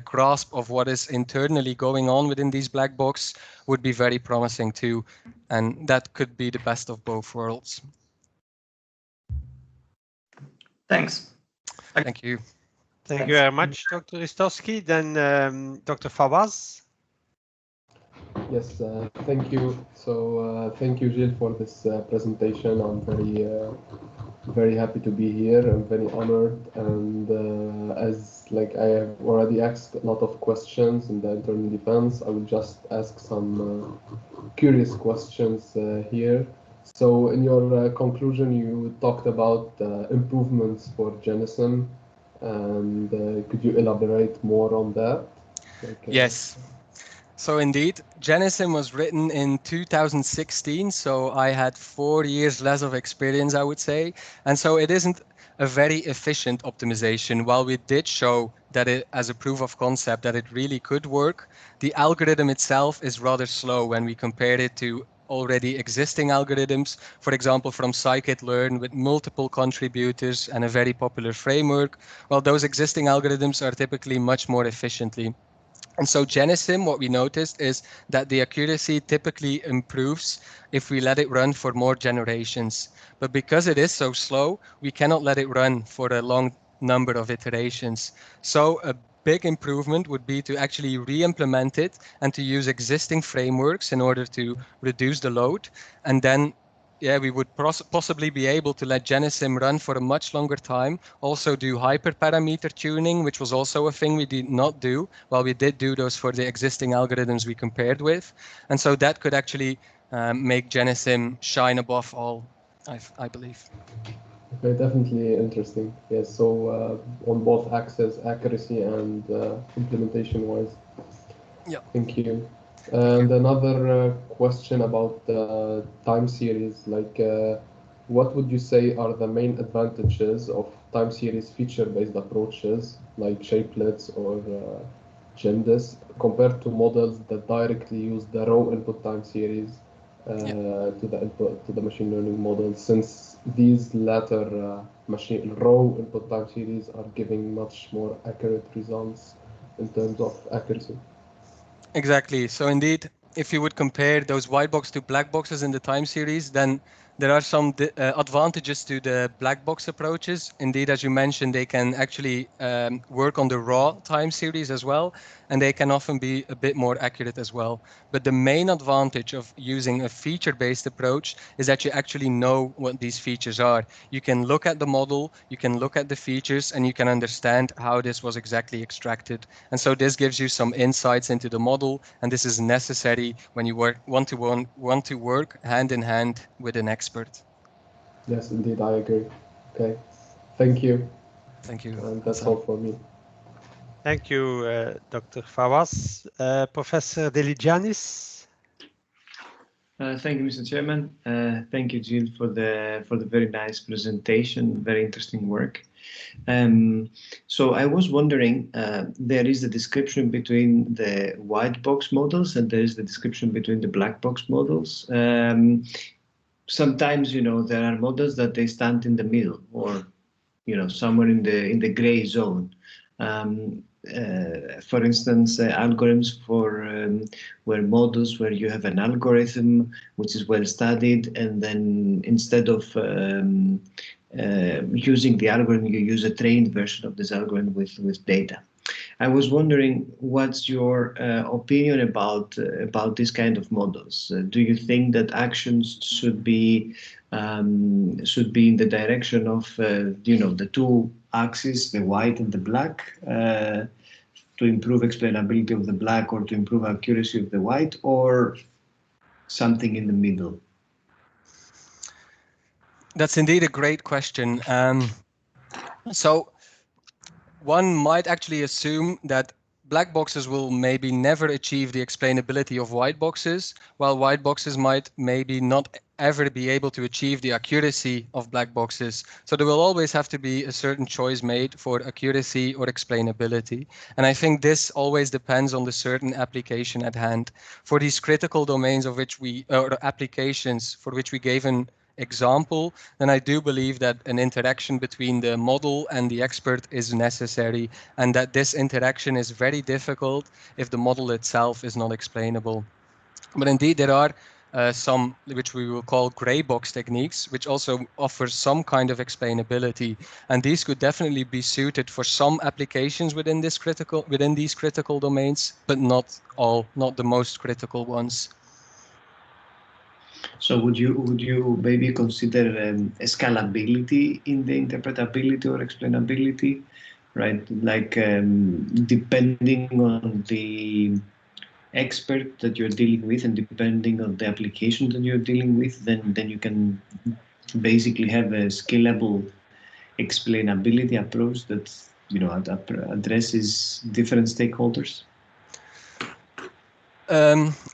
grasp of what is internally going on within these black box would be very promising too. And that could be the best of both worlds. Thanks. Thank you. Thank you very much, Dr. Istowski. Then Dr. Fawaz. Yes, thank you. So thank you, Gilles, for this presentation. I'm very happy to be here. I'm very honored, and as like I have already asked a lot of questions in the internal defense, I will just ask some curious questions here. So in your conclusion, you talked about improvements for Genesim, and could you elaborate more on that? Yes. So indeed, Genesim was written in 2016, so I had 4 years less of experience, I would say. And so it isn't a very efficient optimization. While we did show that it, as a proof of concept, that it really could work, the algorithm itself is rather slow when we compare it to already existing algorithms, for example, from scikit-learn with multiple contributors and a very popular framework. Well, those existing algorithms are typically much more efficiently. And so Genesim, what we noticed is that the accuracy typically improves if we let it run for more generations. But because it is so slow, we cannot let it run for a long number of iterations. So a big improvement would be to actually re-implement it and to use existing frameworks in order to reduce the load. And then we would possibly be able to let Genesim run for a much longer time. Also do hyperparameter tuning, which was also a thing we did not do, while we did do those for the existing algorithms we compared with. And so that could actually make Genesim shine above all, I believe. Okay, definitely interesting. Yes, so on both axes, accuracy and implementation-wise. Yeah. Thank you. And another question about the time series, like what would you say are the main advantages of time series feature-based approaches like shapelets or Gendis compared to models that directly use the raw input time series to the machine learning model, since these latter raw input time series are giving much more accurate results in terms of accuracy. Exactly. So indeed, if you would compare those white box to black boxes in the time series, then there are some advantages to the black box approaches. Indeed, as you mentioned, they can actually work on the raw time series as well, and they can often be a bit more accurate as well. But the main advantage of using a feature-based approach is that you actually know what these features are. You can look at the model, you can look at the features, and you can understand how this was exactly extracted. And so this gives you some insights into the model, and this is necessary when you want to work hand in hand with an expert. Yes, indeed, I agree. Okay, thank you. Thank you. And that's all for me. Thank you, Dr. Fawaz. Professor Deligiannis. Thank you, Mr. Chairman. Thank you, Gilles, for the very nice presentation. Very interesting work. So I was wondering, there is the description between the white box models and there is the description between the black box models. Sometimes, there are models that they stand in the middle, or somewhere in the gray zone. For instance, algorithms where models where you have an algorithm which is well studied, and then instead of using the algorithm, you use a trained version of this algorithm with data. I was wondering, what's your opinion about this kind of models? Do you think that actions should be in the direction of the two axes, the white and the black, to improve explainability of the black or to improve accuracy of the white, or something in the middle? That's indeed a great question. So one might actually assume that black boxes will maybe never achieve the explainability of white boxes, while white boxes might maybe not ever be able to achieve the accuracy of black boxes. So there will always have to be a certain choice made for accuracy or explainability. And I think this always depends on the certain application at hand. For these critical domains of which or applications for which we gave an example, then I do believe that an interaction between the model and the expert is necessary, and that this interaction is very difficult if the model itself is not explainable. But indeed, there are some which we will call gray box techniques, which also offer some kind of explainability. And these could definitely be suited for some applications within these critical domains, but not all, not the most critical ones. So would you maybe consider scalability in the interpretability or explainability, right? Like depending on the expert that you're dealing with and depending on the application that you're dealing with, then you can basically have a scalable explainability approach that addresses different stakeholders.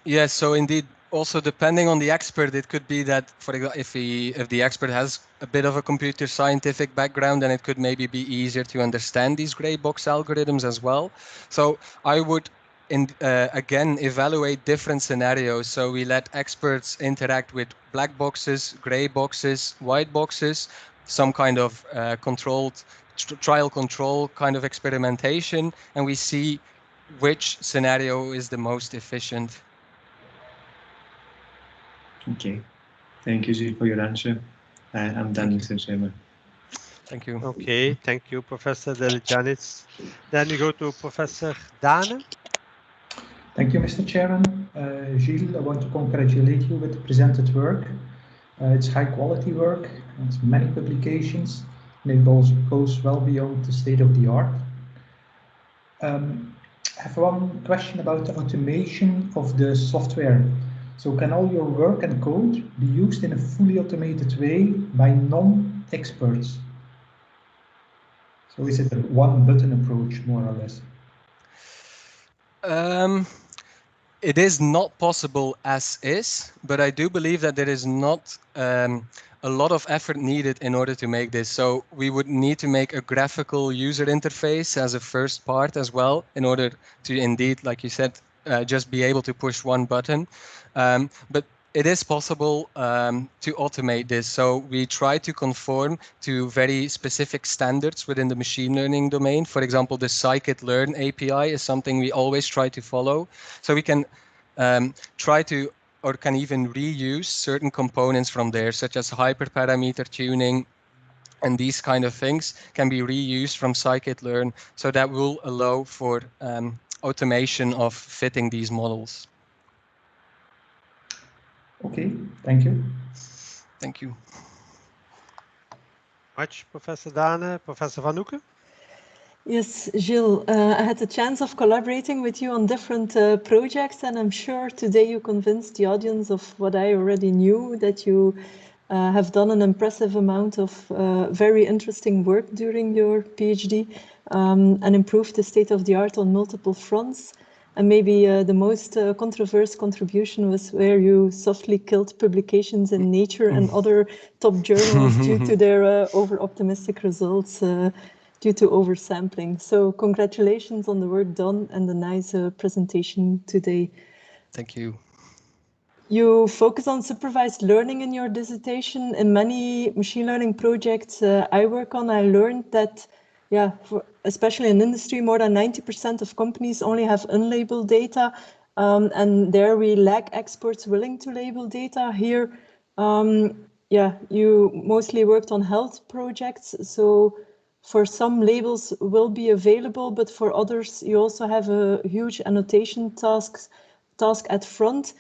Yes, so indeed, also depending on the expert, it could be that, for example, if the expert has a bit of a computer scientific background, then it could maybe be easier to understand these gray box algorithms as well. So I would again evaluate different scenarios. So we let experts interact with black boxes, gray boxes, white boxes, some kind of controlled trial control kind of experimentation, and we see which scenario is the most efficient. Okay, thank you, Gilles, for your answer. I'm done, Mr. Chairman. Thank you. Okay, thank you, Professor Deligiannis. Then we go to Professor Dane. Thank you, Mr. Chairman. Gilles, I want to congratulate you with the presented work. It's high quality work, it's many publications, and it also goes well beyond the state of the art. I have one question about the automation of the software. So can all your work and code be used in a fully automated way by non-experts? So is it a one-button approach, more or less? It is not possible as is, but I do believe that there is not a lot of effort needed in order to make this. So we would need to make a graphical user interface as a first part as well, in order to indeed, like you said, just be able to push one button. But it is possible to automate this. So we try to conform to very specific standards within the machine learning domain. For example, the scikit-learn API is something we always try to follow. So we can try to, or can even reuse certain components from there, such as hyperparameter tuning, and these kind of things can be reused from scikit-learn. So that will allow for automation of fitting these models. Okay, thank you. Thank you. Much, Professor Dane. Professor Van Hoeken? Yes, Gilles, I had the chance of collaborating with you on different projects, and I'm sure today you convinced the audience of what I already knew, that you have done an impressive amount of very interesting work during your PhD and improved the state of the art on multiple fronts. And maybe the most controversial contribution was where you softly killed publications in Nature and other top journals due to their over-optimistic results due to oversampling. So congratulations on the work done and the nice presentation today. Thank you. You focus on supervised learning in your dissertation. In many machine learning projects I work on, I learned that, especially in industry, more than 90% of companies only have unlabeled data, and there we lack experts willing to label data. Here, you mostly worked on health projects, so for some labels will be available, but for others you also have a huge annotation task at front.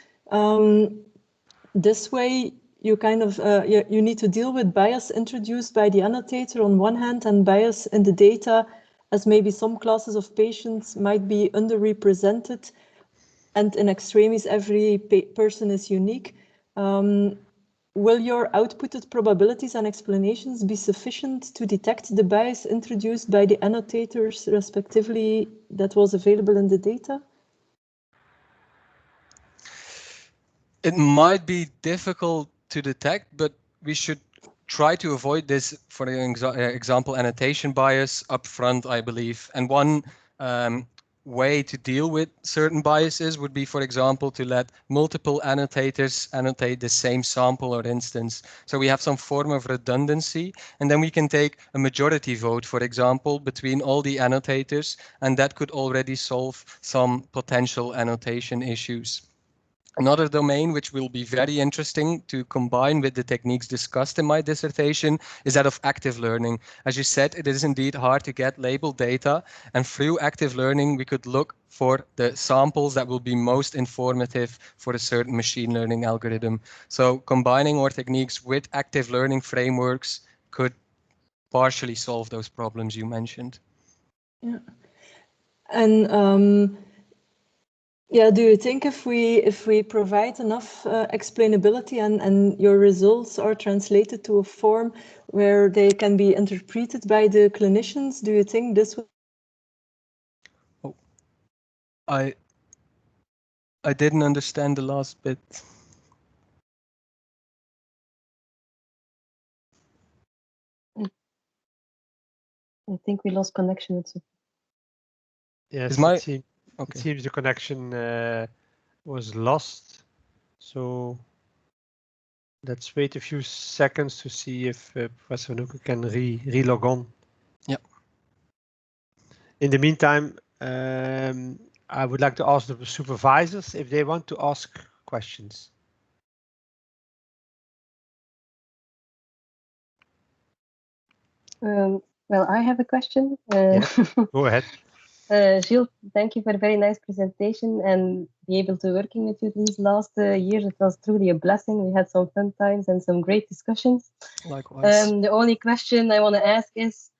This way, you kind of you need to deal with bias introduced by the annotator on one hand, and bias in the data, as maybe some classes of patients might be underrepresented, and in extremis, every person is unique. Will your outputted probabilities and explanations be sufficient to detect the bias introduced by the annotators, respectively, that was available in the data? It might be difficult to detect, but we should try to avoid this, for example, annotation bias up front, I believe. And one way to deal with certain biases would be, for example, to let multiple annotators annotate the same sample or instance. So we have some form of redundancy, and then we can take a majority vote, for example, between all the annotators, and that could already solve some potential annotation issues. Another domain which will be very interesting to combine with the techniques discussed in my dissertation is that of active learning. As you said, it is indeed hard to get labeled data, and through active learning we could look for the samples that will be most informative for a certain machine learning algorithm. So combining our techniques with active learning frameworks could partially solve those problems you mentioned. Yeah. And yeah, do you think if we provide enough explainability and your results are translated to a form where they can be interpreted by the clinicians, do you think this will? Oh, I didn't understand the last bit. I think we lost connection with Sophie. Yes, Okay. It seems the connection was lost. So let's wait a few seconds to see if Professor Nuke can re-log on. Yeah. In the meantime, I would like to ask the supervisors if they want to ask questions. Well, I have a question. Yeah, go ahead. Gilles, thank you for a very nice presentation and be able to working with you these last years. It was truly a blessing. We had some fun times and some great discussions. Likewise. The only question I want to ask is,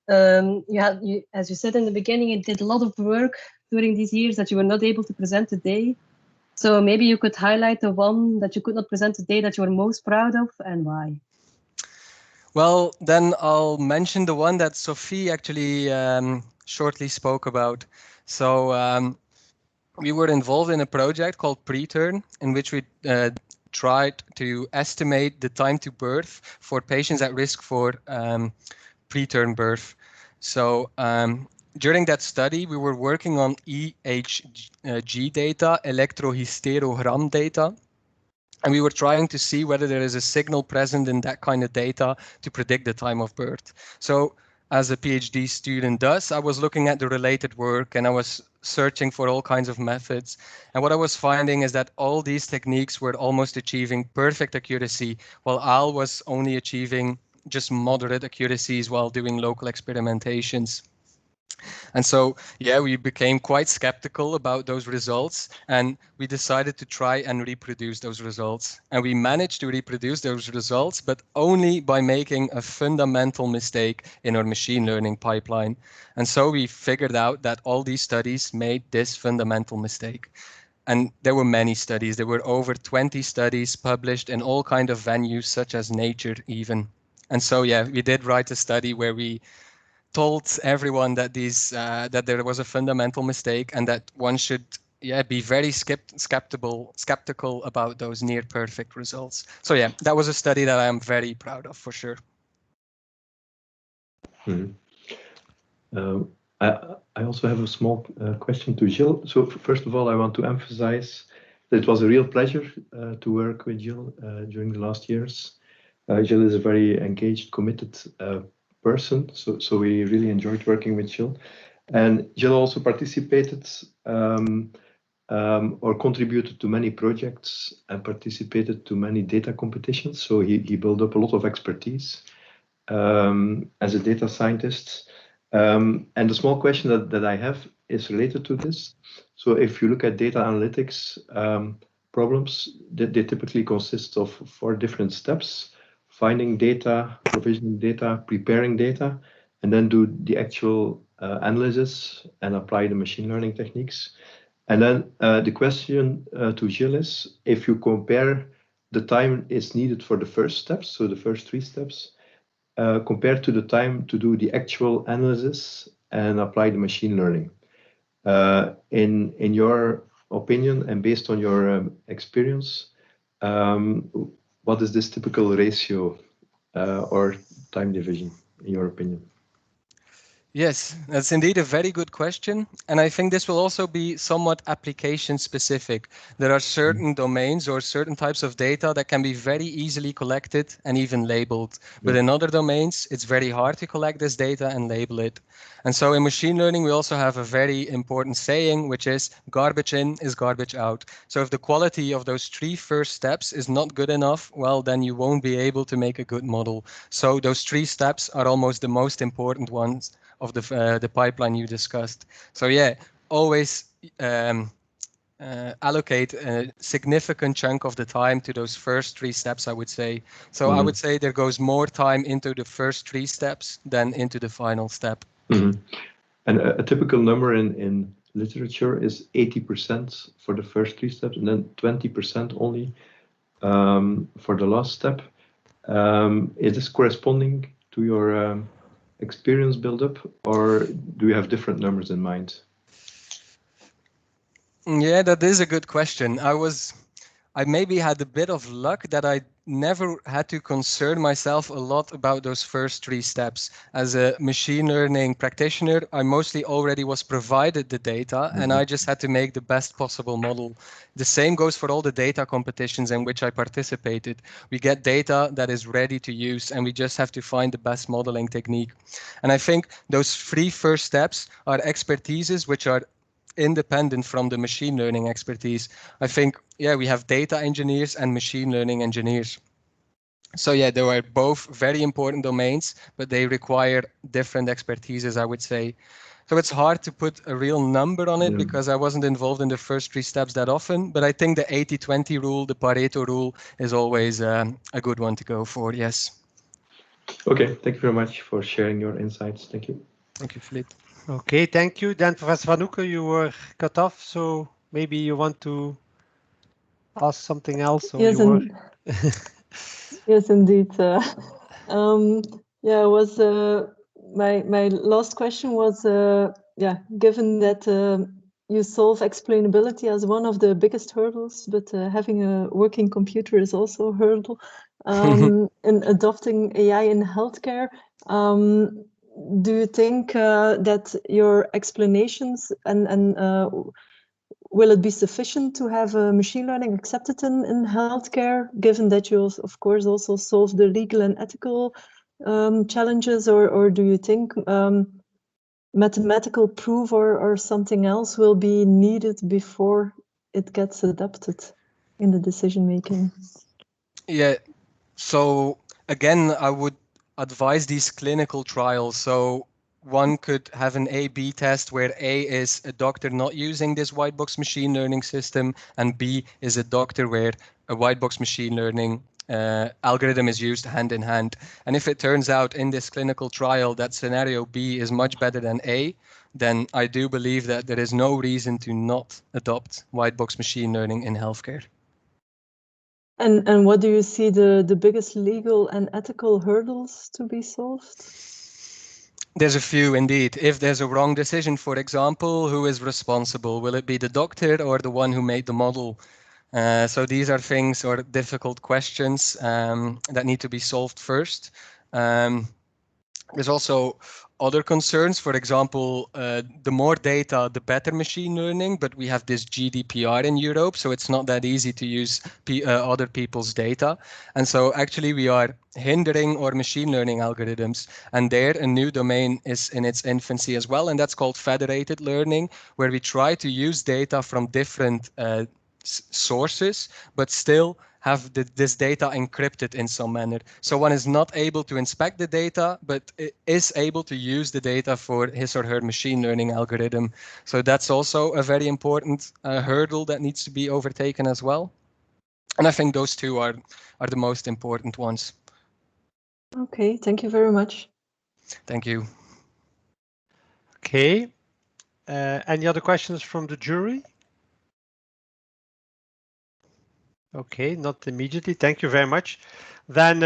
as you said in the beginning, you did a lot of work during these years that you were not able to present today. So maybe you could highlight the one that you could not present today that you were most proud of and why. Well, then I'll mention the one that Sophie actually shortly spoke about. So we were involved in a project called Preterm, in which we tried to estimate the time to birth for patients at risk for preterm birth. So during that study, we were working on EHG data, electrohysterogram data. And we were trying to see whether there is a signal present in that kind of data to predict the time of birth. So as a PhD student does, I was looking at the related work and I was searching for all kinds of methods. And what I was finding is that all these techniques were almost achieving perfect accuracy, while Al was only achieving just moderate accuracies while doing local experimentations. And so, yeah, we became quite skeptical about those results, and we decided to try and reproduce those results. And we managed to reproduce those results, but only by making a fundamental mistake in our machine learning pipeline. And so we figured out that all these studies made this fundamental mistake. And there were many studies. There were over 20 studies published in all kinds of venues, such as Nature even. And so, yeah, we did write a study where we told everyone that that there was a fundamental mistake and that one should be very skeptical about those near perfect results. So yeah, that was a study that I am very proud of for sure. I also have a small question to Gilles. So first of all, I want to emphasize that it was a real pleasure to work with Gilles during the last years. Gilles is a very engaged, committed person, so we really enjoyed working with Gilles. And Gilles also participated or contributed to many projects and participated to many data competitions. So he built up a lot of expertise as a data scientist. And the small question that I have is related to this. So if you look at data analytics problems, they typically consist of 4 different steps: finding data, provisioning data, preparing data, and then do the actual analysis and apply the machine learning techniques. And then the question to Gilles is, if you compare the time is needed for the first steps, so the first 3 steps, compared to the time to do the actual analysis and apply the machine learning. In your opinion and based on your experience, what is this typical ratio or time division in your opinion? Yes, that's indeed a very good question. And I think this will also be somewhat application specific. There are certain domains or certain types of data that can be very easily collected and even labeled. But in other domains, it's very hard to collect this data and label it. And so in machine learning, we also have a very important saying, which is garbage in is garbage out. So if the quality of those 3 first steps is not good enough, well, then you won't be able to make a good model. So those 3 steps are almost the most important ones of the pipeline you discussed. So yeah, always allocate a significant chunk of the time to those first 3 steps, I would say. So I would say there goes more time into the first 3 steps than into the final step. And a typical number in literature is 80% for the first 3 steps, and then 20% only for the last step. Is this corresponding to your experience build-up, or do you have different numbers in mind? Yeah, that is a good question. I maybe had a bit of luck that I never had to concern myself a lot about those first 3 steps. As a machine learning practitioner, I mostly already was provided the data and I just had to make the best possible model. The same goes for all the data competitions in which I participated. We get data that is ready to use and we just have to find the best modeling technique. And I think those 3 first steps are expertises which are independent from the machine learning expertise. I think, yeah, we have data engineers and machine learning engineers. So yeah, they are both very important domains, but they require different expertises, I would say. So it's hard to put a real number on it because I wasn't involved in the first 3 steps that often, but I think the 80-20 rule, the Pareto rule, is always a good one to go for, yes. Okay, thank you very much for sharing your insights. Thank you. Thank you, Philippe. Okay, thank you. Then Professor Van Hoeken, you were cut off, so maybe you want to ask something else? Or yes, you were... yes, indeed. Yeah, was my last question was yeah, given that you solve explainability as one of the biggest hurdles, but having a working computer is also a hurdle in adopting AI in healthcare. Do you think that your explanations and will it be sufficient to have machine learning accepted in healthcare, given that you, of course, also solve the legal and ethical challenges, or do you think mathematical proof or something else will be needed before it gets adopted in the decision making? Yeah, so again, I would advise these clinical trials. So one could have an A/B test where A is a doctor not using this white box machine learning system, and B is a doctor where a white box machine learning algorithm is used hand in hand. And if it turns out in this clinical trial that scenario B is much better than A, then I do believe that there is no reason to not adopt white box machine learning in healthcare. And what do you see the biggest legal and ethical hurdles to be solved? There's a few indeed. If there's a wrong decision, for example, who is responsible? Will it be the doctor or the one who made the model? So these are things or difficult questions that need to be solved first. There's also other concerns. For example, the more data, the better machine learning, but we have this GDPR in Europe, so it's not that easy to use other people's data. And so actually we are hindering our machine learning algorithms. And there a new domain is in its infancy as well, and that's called federated learning, where we try to use data from different sources, but still have this data encrypted in some manner. So one is not able to inspect the data, but is able to use the data for his or her machine learning algorithm. So that's also a very important hurdle that needs to be overtaken as well. And I think those two are the most important ones. Okay, thank you very much. Thank you. Okay. Any other questions from the jury? Okay, not immediately. Thank you very much. Then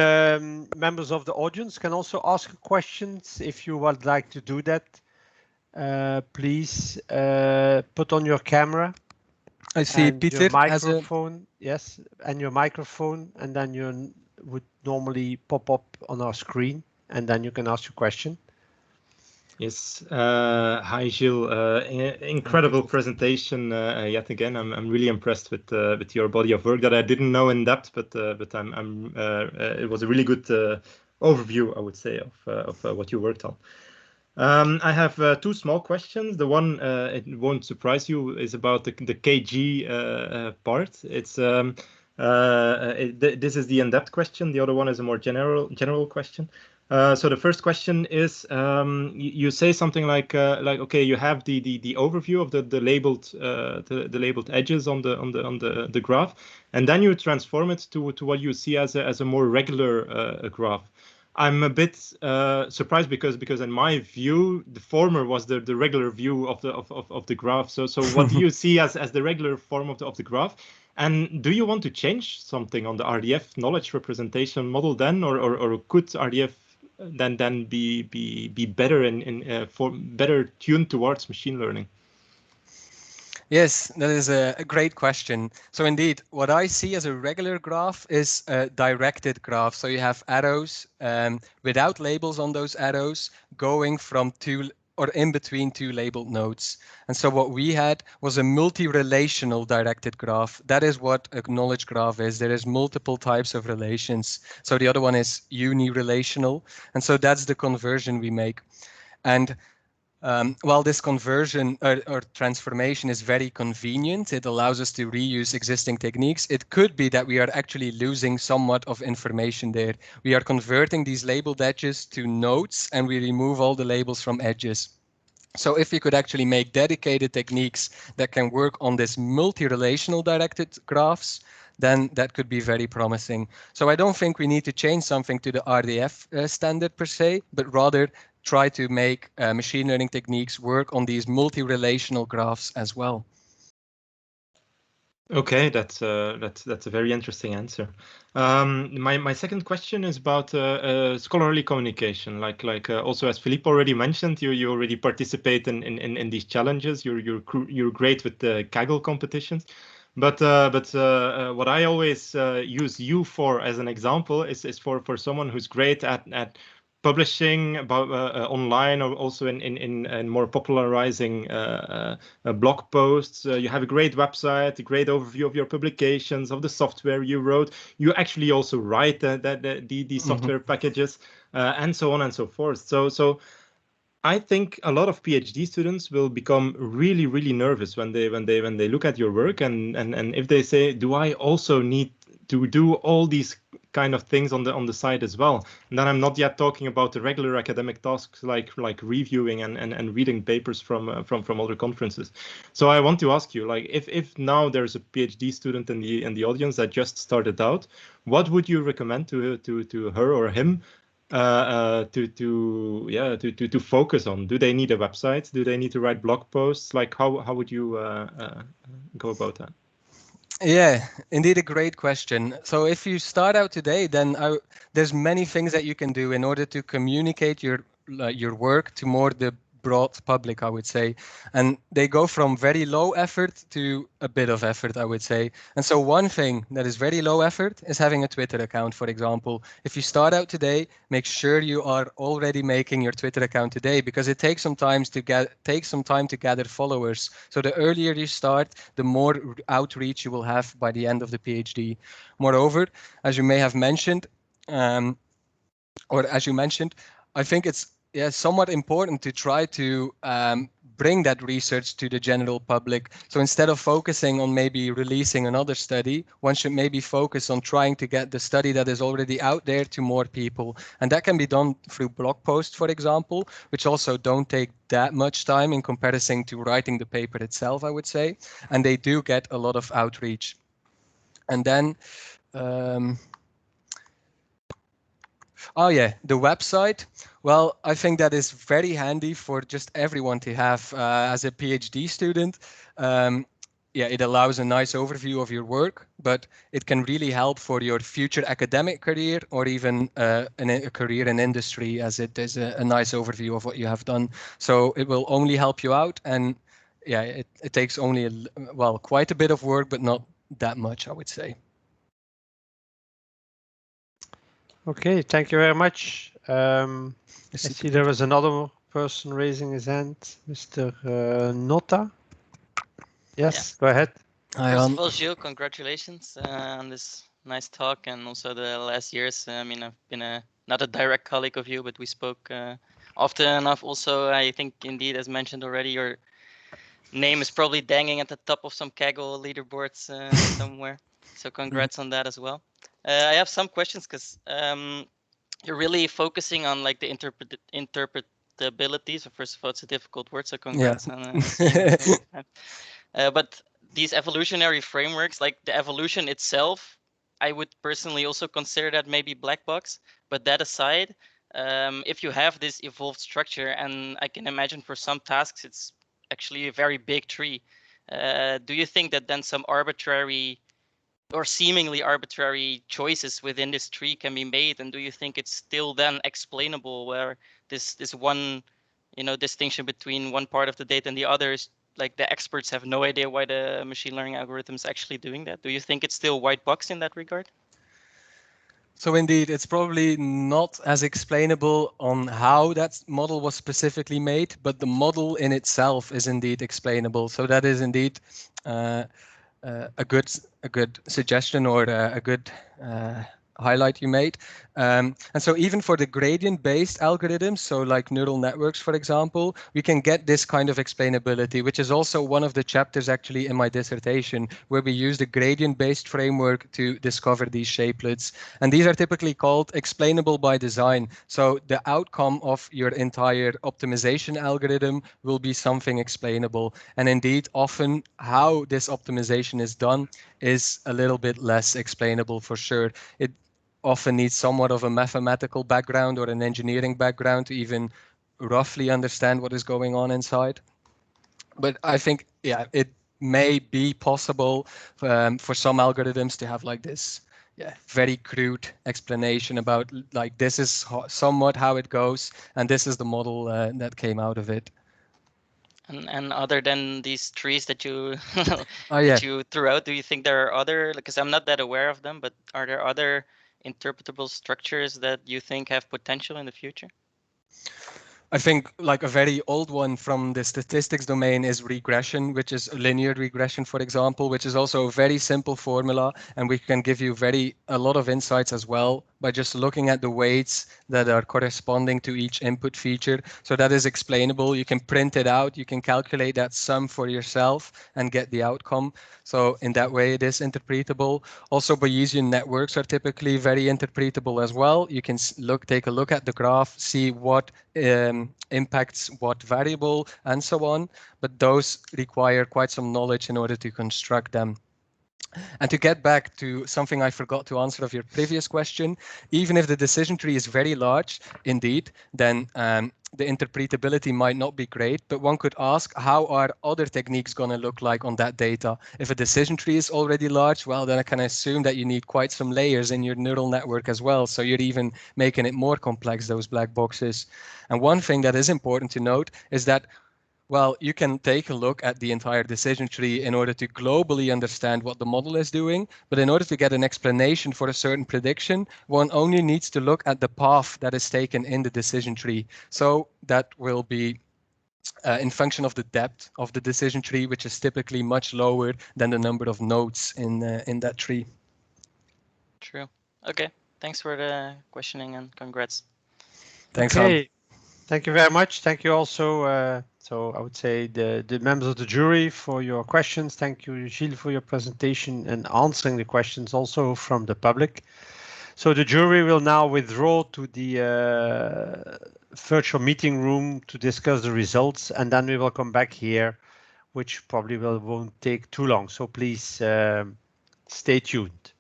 members of the audience can also ask questions. If you would like to do that, please put on your camera. I see Peter your microphone, yes, and your microphone, and then you would normally pop up on our screen, and then you can ask your question. Yes. Hi, Gilles. Incredible presentation yet again. I'm really impressed with your body of work that I didn't know in depth, but it was a really good overview, I would say, of what you worked on. I have two small questions. The one, it won't surprise you, is about the KG part. It's this is the in-depth question. The other one is a more general question. So the first question is, you say something like okay, you have the overview of the labeled the labeled edges on the graph, and then you transform it to what you see as a more regular graph. I'm a bit surprised because in my view the former was the regular view of the graph. So what do you see as the regular form of the graph? And do you want to change something on the RDF knowledge representation model then, or could RDF then be better for better tuned towards machine learning? Yes, that is a great question. So indeed, what I see as a regular graph is a directed graph. So you have arrows without labels on those arrows going from two or in between two labeled nodes. And so what we had was a multi-relational directed graph. That is what a knowledge graph is. There is multiple types of relations. So the other one is uni-relational. And so that's the conversion we make. And while this conversion or transformation is very convenient, it allows us to reuse existing techniques. It could be that we are actually losing somewhat of information there. We are converting these labeled edges to nodes, and we remove all the labels from edges. So if we could actually make dedicated techniques that can work on this multi-relational directed graphs, then that could be very promising. So I don't think we need to change something to the RDF standard per se, but rather try to make machine learning techniques work on these multi-relational graphs as well. Okay, that's a very interesting answer. My second question is about scholarly communication. Like also as Philippe already mentioned, you already participate in these challenges. You're great with the Kaggle competitions. But what I always use you for as an example is for someone who's great at publishing about online, or also in more popularizing blog posts. You have a great website, a great overview of your publications, of the software you wrote. You actually also write the software packages, and so on and so forth. So I think a lot of PhD students will become really nervous when they look at your work, and if they say, do I also need to do all these kind of things on the side as well? And then I'm not yet talking about the regular academic tasks like reviewing and reading papers from other conferences. So I want to ask you, like, if now there's a PhD student in the audience that just started out, what would you recommend to her or him to focus on? Do they need a website? Do they need to write blog posts? Like, how would you go about that? Yeah, indeed, a great question. So if you start out today, then there's many things that you can do in order to communicate your work to more the broad public, I would say. And they go from very low effort to a bit of effort, I would say. And so one thing that is very low effort is having a Twitter account, for example. If you start out today, make sure you are already making your Twitter account today, because it takes some time to gather followers. So the earlier you start, the more outreach you will have by the end of the PhD. Moreover, as you may have mentioned, I think it's somewhat important to try to bring that research to the general public. So instead of focusing on maybe releasing another study, one should maybe focus on trying to get the study that is already out there to more people. And that can be done through blog posts, for example, which also don't take that much time in comparison to writing the paper itself, I would say. And they do get a lot of outreach. And then, the website. Well, I think that is very handy for just everyone to have as a PhD student. It allows a nice overview of your work, but it can really help for your future academic career, or even a career in industry, as it is a nice overview of what you have done. So it will only help you out, and it takes only quite a bit of work, but not that much, I would say. Okay, thank you very much. I see there was another person raising his hand, Mr. Nota. Yes, go ahead. First of all, Gilles, congratulations on this nice talk and also the last years. I mean, I've been not a direct colleague of you, but we spoke often enough. Also, I think indeed, as mentioned already, your name is probably dangling at the top of some Kaggle leaderboards somewhere. So congrats on that as well. I have some questions because you're really focusing on like the interpretability. So first of all, it's a difficult word, so congrats on saying it so many times. But these evolutionary frameworks, like the evolution itself, I would personally also consider that maybe black box. But that aside, if you have this evolved structure, and I can imagine for some tasks, it's actually a very big tree. Do you think that then some arbitrary or seemingly arbitrary choices within this tree can be made? And do you think it's still then explainable where this one, distinction between one part of the data and the others, like the experts have no idea why the machine learning algorithm is actually doing that? Do you think it's still white box in that regard? So indeed, it's probably not as explainable on how that model was specifically made, but the model in itself is indeed explainable. So that is indeed a good suggestion or a good highlight you made. And so even for the gradient-based algorithms, so like neural networks, for example, we can get this kind of explainability, which is also one of the chapters actually in my dissertation, where we use the gradient-based framework to discover these shapelets. And these are typically called explainable by design. So the outcome of your entire optimization algorithm will be something explainable. And indeed, often how this optimization is done is a little bit less explainable for sure. It often needs somewhat of a mathematical background or an engineering background to even roughly understand what is going on inside. But I think, yeah, it may be possible for some algorithms to have like this, very crude explanation about like this is somewhat how it goes, and this is the model that came out of it. And other than these trees that you Oh, yeah. that you threw out, do you think there are other, because I'm not that aware of them, but are there other interpretable structures that you think have potential in the future? I think like a very old one from the statistics domain is regression, which is linear regression, for example, which is also a very simple formula. And we can give you a lot of insights as well by just looking at the weights that are corresponding to each input feature. So that is explainable. You can print it out. You can calculate that sum for yourself and get the outcome. So in that way, it is interpretable. Also, Bayesian networks are typically very interpretable as well. You can take a look at the graph, see what impacts what variable and so on, but those require quite some knowledge in order to construct them. And to get back to something I forgot to answer of your previous question, even if the decision tree is very large, indeed, then the interpretability might not be great, but one could ask, how are other techniques going to look like on that data? If a decision tree is already large, well, then I can assume that you need quite some layers in your neural network as well. So you're even making it more complex, those black boxes. And one thing that is important to note is that, well, you can take a look at the entire decision tree in order to globally understand what the model is doing. But in order to get an explanation for a certain prediction, one only needs to look at the path that is taken in the decision tree. So that will be in function of the depth of the decision tree, which is typically much lower than the number of nodes in that tree. True. Okay. Thanks for the questioning and congrats. Thanks, okay. Thank you very much. Thank you also. So I would say the members of the jury for your questions. Thank you, Gilles, for your presentation and answering the questions also from the public. So the jury will now withdraw to the virtual meeting room to discuss the results, and then we will come back here, which probably won't take too long. So please stay tuned.